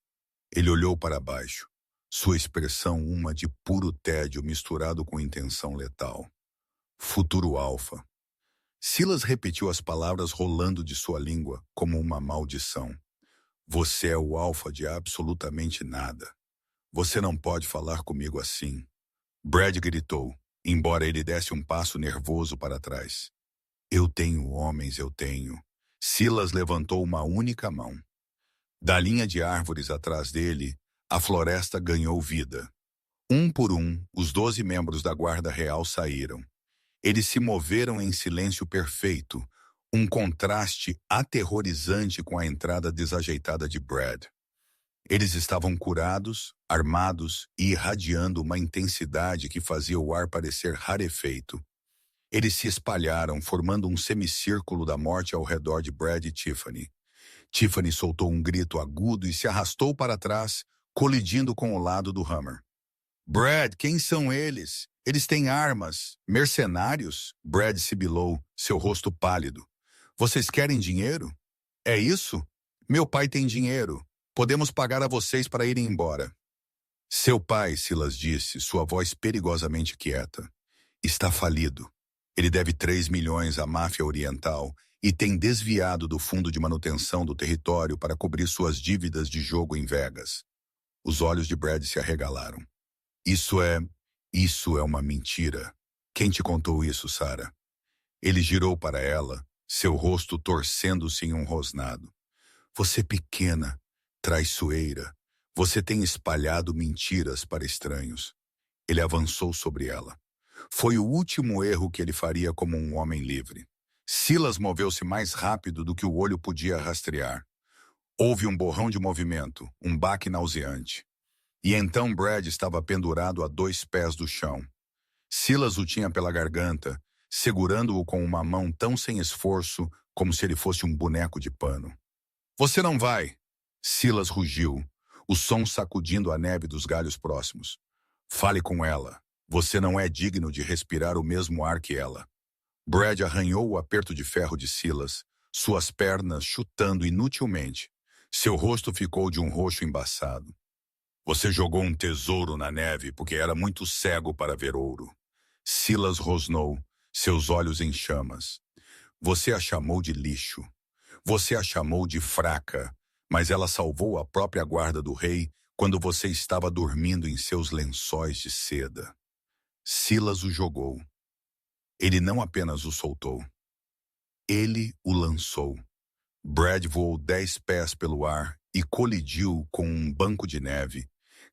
Ele olhou para baixo, sua expressão uma de puro tédio misturado com intenção letal. Futuro alfa. Silas repetiu as palavras rolando de sua língua como uma maldição. Você é o alfa de absolutamente nada. Você não pode falar comigo assim. Brad gritou, embora ele desse um passo nervoso para trás. Eu tenho homens, eu tenho. Silas levantou uma única mão. Da linha de árvores atrás dele, a floresta ganhou vida. Um por um, os 12 membros da guarda real saíram. Eles se moveram em silêncio perfeito, Um contraste aterrorizante com a entrada desajeitada de Brad. Eles estavam curados, armados e irradiando uma intensidade que fazia o ar parecer rarefeito. Eles se espalharam, formando um semicírculo da morte ao redor de Brad e Tiffany. Tiffany soltou um grito agudo e se arrastou para trás, colidindo com o lado do Hummer. Brad, quem são eles? Eles têm armas. Mercenários? Brad sibilou, seu rosto pálido. Vocês querem dinheiro? É isso? Meu pai tem dinheiro. Podemos pagar a vocês para irem embora. Seu pai, Silas disse, sua voz perigosamente quieta, está falido. Ele deve 3 milhões à máfia oriental e tem desviado do fundo de manutenção do território para cobrir suas dívidas de jogo em Vegas. Os olhos de Brad se arregalaram. Isso é uma mentira. Quem te contou isso, Sarah? Ele girou para ela, seu rosto torcendo-se em um rosnado. Você pequena, traiçoeira, você tem espalhado mentiras para estranhos. Ele avançou sobre ela. Foi o último erro que ele faria como um homem livre. Silas moveu-se mais rápido do que o olho podia rastrear. Houve um borrão de movimento, um baque nauseante. E então Brad estava pendurado a 2 pés do chão. Silas o tinha pela garganta, segurando-o com uma mão tão sem esforço como se ele fosse um boneco de pano. Você não vai! Silas rugiu, o som sacudindo a neve dos galhos próximos. Fale com ela. Você não é digno de respirar o mesmo ar que ela. Brad arranhou o aperto de ferro de Silas, suas pernas chutando inutilmente. Seu rosto ficou de um roxo embaçado. Você jogou um tesouro na neve porque era muito cego para ver ouro. Silas rosnou, seus olhos em chamas. Você a chamou de lixo. Você a chamou de fraca, mas ela salvou a própria guarda do rei quando você estava dormindo em seus lençóis de seda. Silas o jogou. Ele não apenas o soltou. Ele o lançou. Brad voou 10 pés pelo ar e colidiu com um banco de neve,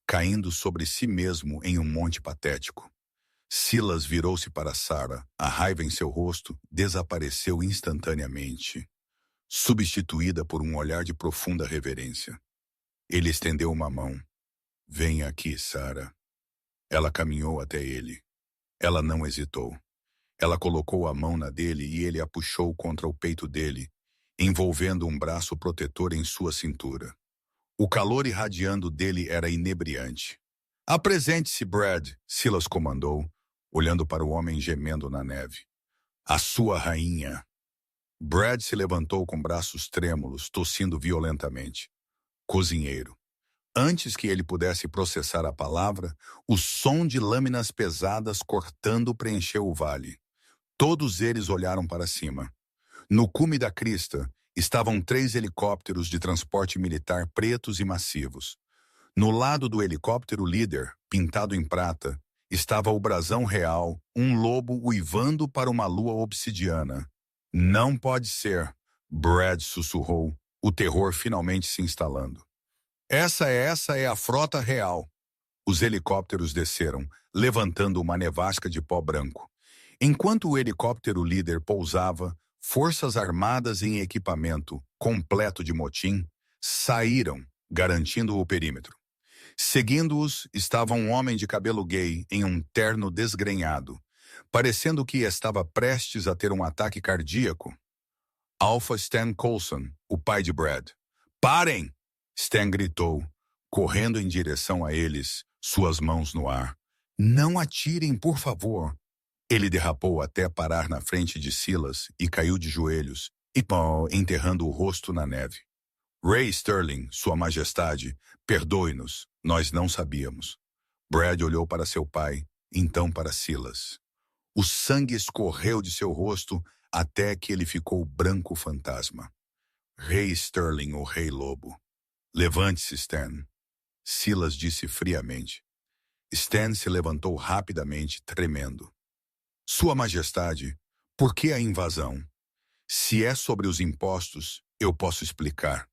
caindo sobre si mesmo em um monte patético. Silas virou-se para Sarah. A raiva em seu rosto desapareceu instantaneamente, substituída por um olhar de profunda reverência. Ele estendeu uma mão. Venha aqui, Sarah. Ela caminhou até ele. Ela não hesitou. Ela colocou a mão na dele e ele a puxou contra o peito dele, envolvendo um braço protetor em sua cintura. O calor irradiando dele era inebriante. Apresente-se, Brad, Silas comandou, olhando para o homem gemendo na neve. A sua rainha. Brad se levantou com braços trêmulos, tossindo violentamente. Cozinheiro. Antes que ele pudesse processar a palavra, o som de lâminas pesadas cortando preencheu o vale. Todos eles olharam para cima. No cume da crista estavam 3 helicópteros de transporte militar pretos e massivos. No lado do helicóptero líder, pintado em prata, estava o brasão real, um lobo uivando para uma lua obsidiana. Não pode ser, Brad sussurrou, o terror finalmente se instalando. Essa é a frota real. Os helicópteros desceram, levantando uma nevasca de pó branco. Enquanto o helicóptero líder pousava, forças armadas em equipamento, completo de motim, saíram, garantindo o perímetro. Seguindo-os estava um homem de cabelo gay em um terno desgrenhado, parecendo que estava prestes a ter um ataque cardíaco. Alpha Stan Coulson, o pai de Brad. Parem! Stan gritou, correndo em direção a eles, suas mãos no ar. Não atirem, por favor. Ele derrapou até parar na frente de Silas e caiu de joelhos, enterrando o rosto na neve. Ray Sterling, Sua Majestade, perdoe-nos, nós não sabíamos. Brad olhou para seu pai, então para Silas. O sangue escorreu de seu rosto até que ele ficou branco fantasma. Ray Sterling, o Rei Lobo. Levante-se, Stan. Silas disse friamente. Stan se levantou rapidamente, tremendo. Sua Majestade, por que a invasão? Se é sobre os impostos, eu posso explicar.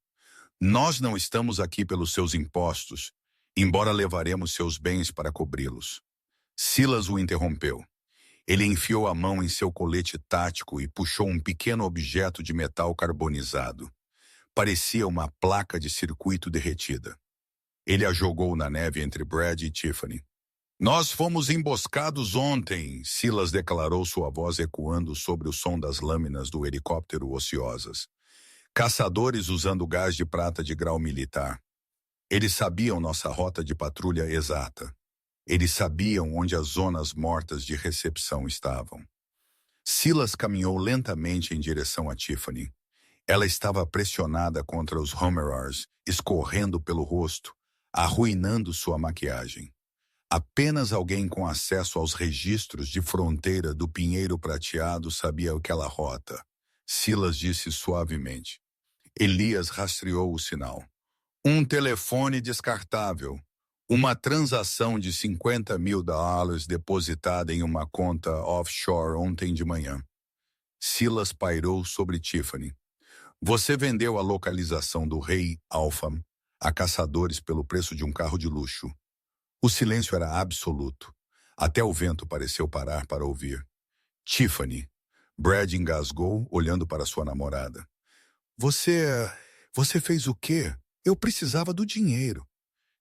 Nós não estamos aqui pelos seus impostos, embora levaremos seus bens para cobri-los. Silas o interrompeu. Ele enfiou a mão em seu colete tático e puxou um pequeno objeto de metal carbonizado. Parecia uma placa de circuito derretida. Ele a jogou na neve entre Brad e Tiffany. Nós fomos emboscados ontem, Silas declarou, sua voz ecoando sobre o som das lâminas do helicóptero ociosas. Caçadores usando gás de prata de grau militar. Eles sabiam nossa rota de patrulha exata. Eles sabiam onde as zonas mortas de recepção estavam. Silas caminhou lentamente em direção a Tiffany. Ela estava pressionada contra os Homerars, escorrendo pelo rosto, arruinando sua maquiagem. Apenas alguém com acesso aos registros de fronteira do Pinheiro Prateado sabia aquela rota. Silas disse suavemente. Elias rastreou o sinal. Um telefone descartável. Uma transação de $50 mil depositada em uma conta offshore ontem de manhã. Silas pairou sobre Tiffany. Você vendeu a localização do rei Alpham a caçadores pelo preço de um carro de luxo. O silêncio era absoluto. Até o vento pareceu parar para ouvir. Tiffany. Brad engasgou, olhando para sua namorada. Você fez o quê? Eu precisava do dinheiro.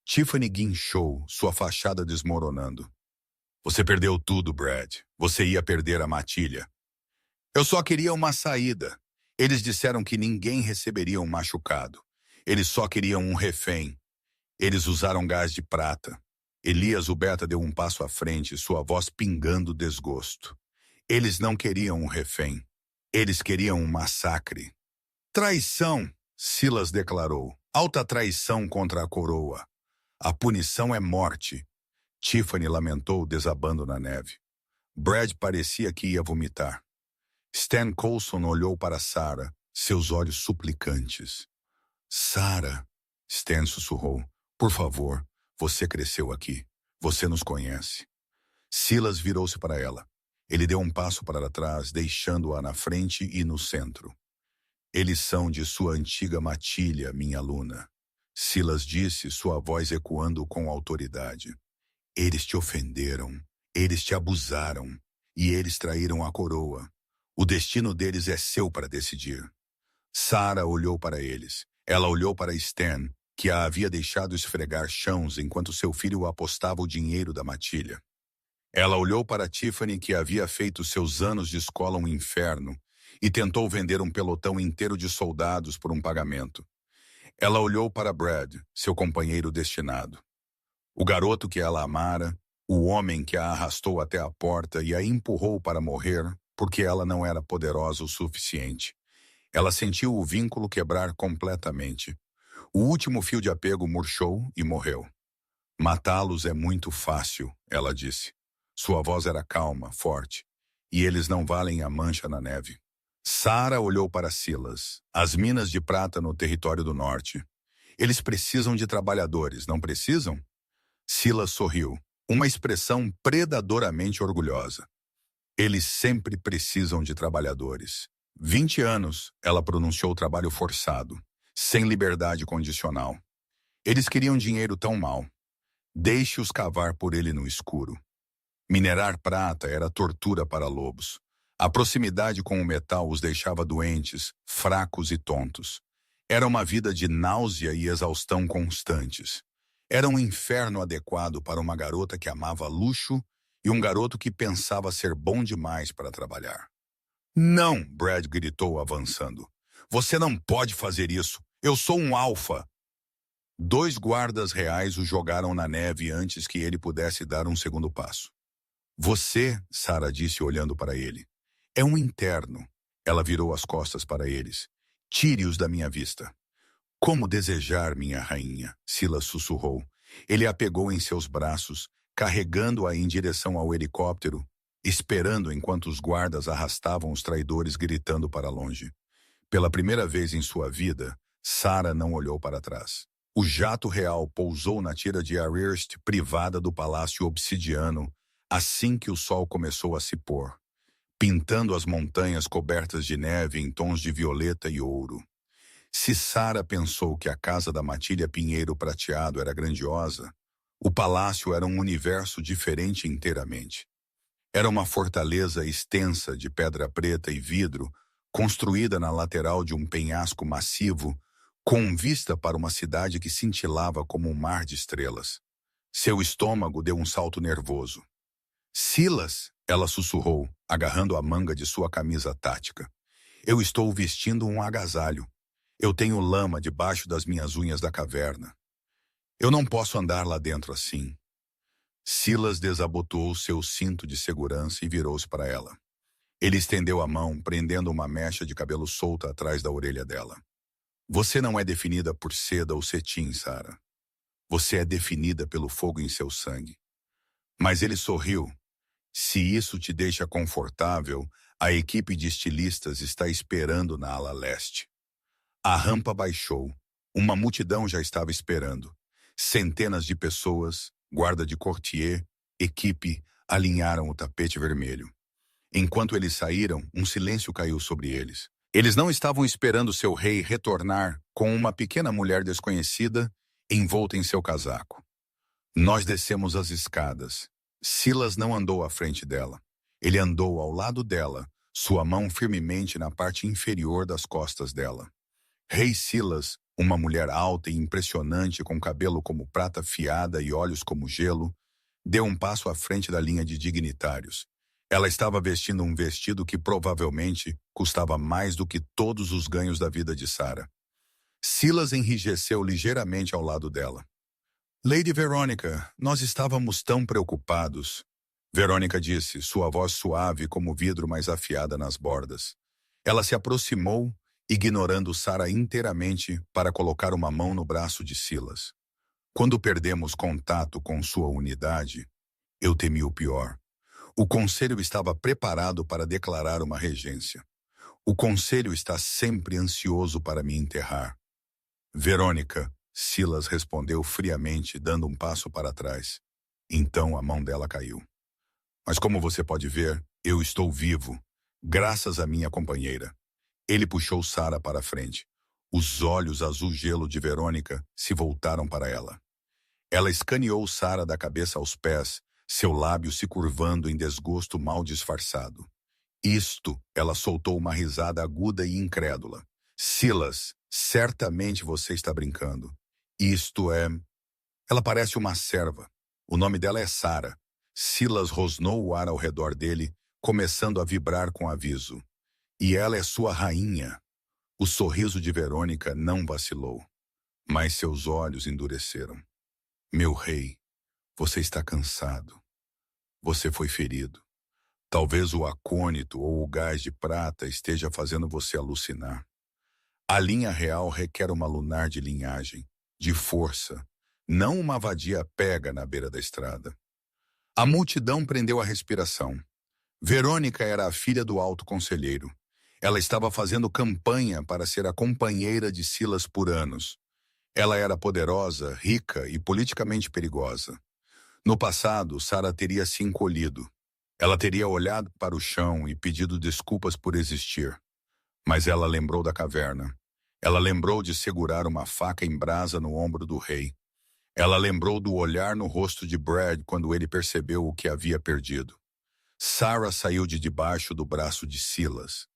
Tiffany guinchou, sua fachada desmoronando. Você perdeu tudo, Brad. Você ia perder a matilha. Eu só queria uma saída. Eles disseram que ninguém receberia um machucado. Eles só queriam um refém. Eles usaram gás de prata. Elias Ubeta deu um passo à frente, sua voz pingando desgosto. Eles não queriam um refém. Eles queriam um massacre. Traição, Silas declarou. Alta traição contra a coroa. A punição é morte. Tiffany lamentou, desabando na neve. Brad parecia que ia vomitar. Stan Coulson olhou para Sarah, seus olhos suplicantes. Sarah, Stan sussurrou. Por favor, você cresceu aqui. Você nos conhece. Silas virou-se para ela. Ele deu um passo para trás, deixando-a na frente e no centro. Eles são de sua antiga matilha, minha aluna. Silas disse, sua voz ecoando com autoridade. Eles te ofenderam, eles te abusaram, e eles traíram a coroa. O destino deles é seu para decidir. Sarah olhou para eles. Ela olhou para Stan, que a havia deixado esfregar chãos enquanto seu filho apostava o dinheiro da matilha. Ela olhou para Tiffany, que havia feito seus anos de escola um inferno, e tentou vender um pelotão inteiro de soldados por um pagamento. Ela olhou para Brad, seu companheiro destinado. O garoto que ela amara, o homem que a arrastou até a porta e a empurrou para morrer porque ela não era poderosa o suficiente. Ela sentiu o vínculo quebrar completamente. O último fio de apego murchou e morreu. Matá-los é muito fácil, ela disse. Sua voz era calma, forte, e eles não valem a mancha na neve. Sarah olhou para Silas. As minas de prata no território do norte. Eles precisam de trabalhadores, não precisam? Silas sorriu, uma expressão predadoramente orgulhosa. Eles sempre precisam de trabalhadores. 20 anos, ela pronunciou trabalho forçado, sem liberdade condicional. Eles queriam dinheiro tão mal. Deixe-os cavar por ele no escuro. Minerar prata era tortura para lobos. A proximidade com o metal os deixava doentes, fracos e tontos. Era uma vida de náusea e exaustão constantes. Era um inferno adequado para uma garota que amava luxo e um garoto que pensava ser bom demais para trabalhar. Não, Brad gritou, avançando. Você não pode fazer isso. Eu sou um alfa. 2 guardas reais o jogaram na neve antes que ele pudesse dar um segundo passo. Você, Sarah disse olhando para ele, é um interno. Ela virou as costas para eles. Tire-os da minha vista. Como desejar, minha rainha, Silas sussurrou. Ele a pegou em seus braços, carregando-a em direção ao helicóptero, esperando enquanto os guardas arrastavam os traidores gritando para longe. Pela primeira vez em sua vida, Sarah não olhou para trás. O jato real pousou na tira de Arrest privada do Palácio Obsidiano assim que o sol começou a se pôr, pintando as montanhas cobertas de neve em tons de violeta e ouro. Se Sarah pensou que a casa da Matilha Pinheiro Prateado era grandiosa, o palácio era um universo diferente inteiramente. Era uma fortaleza extensa de pedra preta e vidro, construída na lateral de um penhasco massivo, com vista para uma cidade que cintilava como um mar de estrelas. Seu estômago deu um salto nervoso. Silas, ela sussurrou, agarrando a manga de sua camisa tática. Eu estou vestindo um agasalho. Eu tenho lama debaixo das minhas unhas da caverna. Eu não posso andar lá dentro assim. Silas desabotoou seu cinto de segurança e virou-se para ela. Ele estendeu a mão, prendendo uma mecha de cabelo solta atrás da orelha dela. Você não é definida por seda ou cetim, Sarah. Você é definida pelo fogo em seu sangue. Mas ele sorriu. Se isso te deixa confortável, a equipe de estilistas está esperando na ala leste. A rampa baixou. Uma multidão já estava esperando. Centenas de pessoas, guarda de courtier, equipe, alinharam o tapete vermelho. Enquanto eles saíram, um silêncio caiu sobre eles. Eles não estavam esperando seu rei retornar com uma pequena mulher desconhecida envolta em seu casaco. Nós descemos as escadas. Silas não andou à frente dela. Ele andou ao lado dela, sua mão firmemente na parte inferior das costas dela. Rei Silas, uma mulher alta e impressionante com cabelo como prata afiada e olhos como gelo, deu um passo à frente da linha de dignitários. Ela estava vestindo um vestido que provavelmente custava mais do que todos os ganhos da vida de Sarah. Silas enrijeceu ligeiramente ao lado dela. Lady Veronica, nós estávamos tão preocupados. Verônica disse, sua voz suave como vidro mais afiada nas bordas. Ela se aproximou, ignorando Sarah inteiramente para colocar uma mão no braço de Silas. Quando perdemos contato com sua unidade, eu temi o pior. O conselho estava preparado para declarar uma regência. O conselho está sempre ansioso para me enterrar. Verônica, Silas respondeu friamente, dando um passo para trás. Então a mão dela caiu. Mas como você pode ver, eu estou vivo, graças à minha companheira. Ele puxou Sarah para a frente. Os olhos azul gelo de Verônica se voltaram para ela. Ela escaneou Sarah da cabeça aos pés, seu lábio se curvando em desgosto mal disfarçado. Ela soltou uma risada aguda e incrédula. Silas, certamente você está brincando. Ela parece uma serva. O nome dela é Sarah. Silas rosnou o ar ao redor dele, começando a vibrar com aviso. E ela é sua rainha. O sorriso de Verônica não vacilou, mas seus olhos endureceram. Meu rei, você está cansado. Você foi ferido. Talvez o acônito ou o gás de prata esteja fazendo você alucinar. A linha real requer uma lunar de linhagem, de força, não uma vadia pega na beira da estrada. A multidão prendeu a respiração. Verônica era a filha do alto conselheiro. Ela estava fazendo campanha para ser a companheira de Silas por anos. Ela era poderosa, rica e politicamente perigosa. No passado, Sarah teria se encolhido. Ela teria olhado para o chão e pedido desculpas por existir. Mas ela lembrou da caverna. Ela lembrou de segurar uma faca em brasa no ombro do rei. Ela lembrou do olhar no rosto de Brad quando ele percebeu o que havia perdido. Sarah saiu de debaixo do braço de Silas.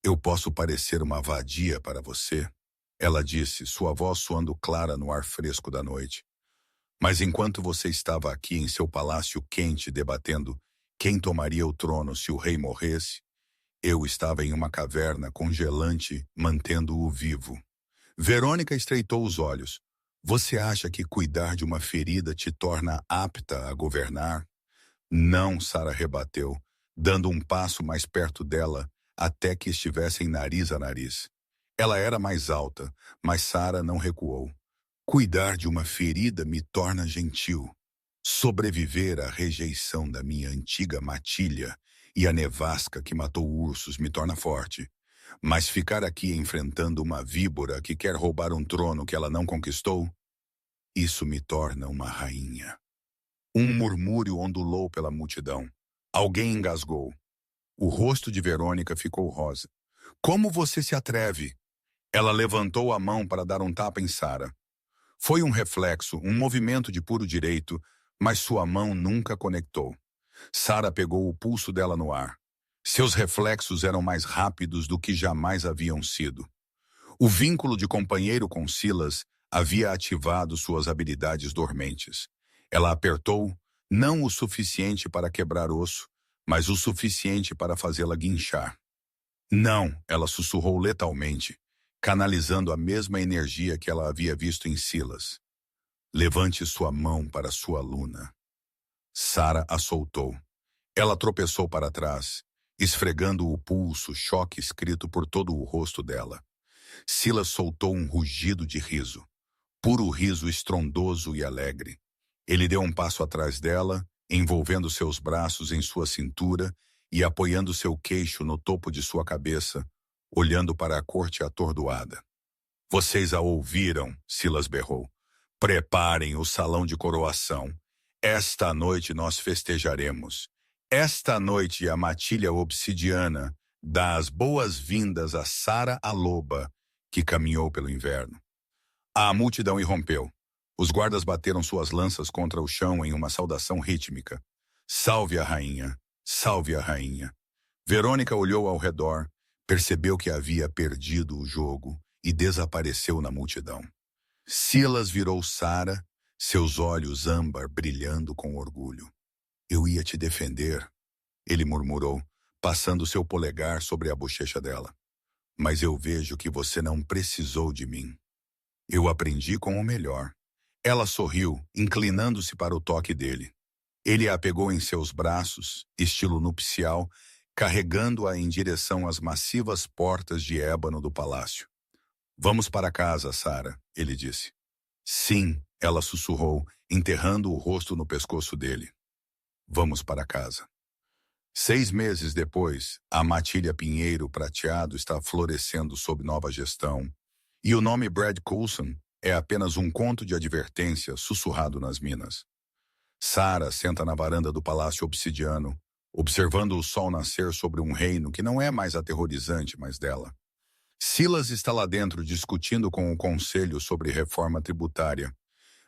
Eu posso parecer uma vadia para você, ela disse, sua voz soando clara no ar fresco da noite. Mas enquanto você estava aqui em seu palácio quente debatendo quem tomaria o trono se o rei morresse, eu estava em uma caverna congelante, mantendo-o vivo. Verônica estreitou os olhos. Você acha que cuidar de uma ferida te torna apta a governar? Não, Sarah rebateu, dando um passo mais perto dela, até que estivessem nariz a nariz. Ela era mais alta, mas Sarah não recuou. Cuidar de uma ferida me torna gentil. Sobreviver à rejeição da minha antiga matilha e a nevasca que matou ursos me torna forte. Mas ficar aqui enfrentando uma víbora que quer roubar um trono que ela não conquistou, isso me torna uma rainha. Um murmúrio ondulou pela multidão. Alguém engasgou. O rosto de Verônica ficou rosa. Como você se atreve? Ela levantou a mão para dar um tapa em Sarah. Foi um reflexo, um movimento de puro direito, mas sua mão nunca conectou. Sara pegou o pulso dela no ar. Seus reflexos eram mais rápidos do que jamais haviam sido. O vínculo de companheiro com Silas havia ativado suas habilidades dormentes. Ela apertou, não o suficiente para quebrar osso, mas o suficiente para fazê-la guinchar. Não, ela sussurrou letalmente, canalizando a mesma energia que ela havia visto em Silas. Levante sua mão para sua aluna. Sara a soltou. Ela tropeçou para trás, esfregando o pulso, choque escrito por todo o rosto dela. Silas soltou um rugido de riso, puro riso estrondoso e alegre. Ele deu um passo atrás dela, envolvendo seus braços em sua cintura e apoiando seu queixo no topo de sua cabeça, olhando para a corte atordoada. Vocês a ouviram, Silas berrou. Preparem o salão de coroação. Esta noite nós festejaremos. Esta noite a matilha obsidiana dá as boas-vindas a Sara a loba, que caminhou pelo inverno. A multidão irrompeu. Os guardas bateram suas lanças contra o chão em uma saudação rítmica. Salve a rainha! Salve a rainha! Verônica olhou ao redor, percebeu que havia perdido o jogo e desapareceu na multidão. Silas virou Sara, seus olhos âmbar brilhando com orgulho. Eu ia te defender, ele murmurou, passando seu polegar sobre a bochecha dela. Mas eu vejo que você não precisou de mim. Eu aprendi com o melhor. Ela sorriu, inclinando-se para o toque dele. Ele a pegou em seus braços, estilo nupcial, carregando-a em direção às massivas portas de ébano do palácio. Vamos para casa, Sara, ele disse. Sim, ela sussurrou, enterrando o rosto no pescoço dele. Vamos para casa. 6 meses depois, a matilha pinheiro prateado está florescendo sob nova gestão, e o nome Brad Coulson é apenas um conto de advertência sussurrado nas minas. Sara senta na varanda do Palácio Obsidiano, observando o sol nascer sobre um reino que não é mais aterrorizante, mas dela. Silas está lá dentro discutindo com o conselho sobre reforma tributária,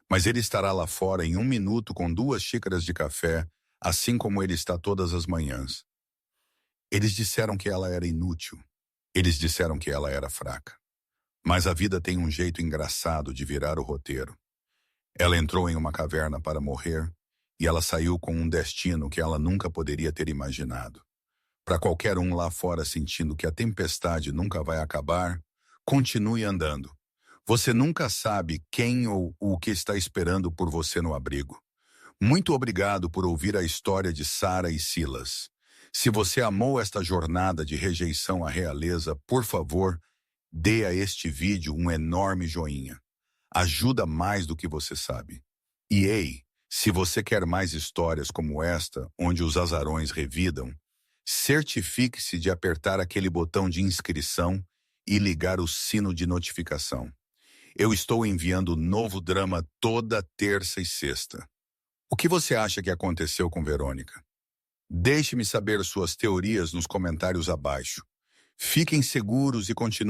mas ele estará lá fora em 1 minuto com 2 xícaras de café, assim como ele está todas as manhãs. Eles disseram que ela era inútil. Eles disseram que ela era fraca. Mas a vida tem um jeito engraçado de virar o roteiro. Ela entrou em uma caverna para morrer e ela saiu com um destino que ela nunca poderia ter imaginado. Para qualquer um lá fora sentindo que a tempestade nunca vai acabar, continue andando. Você nunca sabe quem ou o que está esperando por você no abrigo. Muito obrigado por ouvir a história de Sara e Silas. Se você amou esta jornada de rejeição à realeza, por favor, dê a este vídeo um enorme joinha. Ajuda mais do que você sabe. E ei, se você quer mais histórias como esta, onde os azarões revidam, certifique-se de apertar aquele botão de inscrição e ligar o sino de notificação. Eu estou enviando novo drama toda terça e sexta. O que você acha que aconteceu com Verônica? Deixe-me saber suas teorias nos comentários abaixo. Fiquem seguros e continuem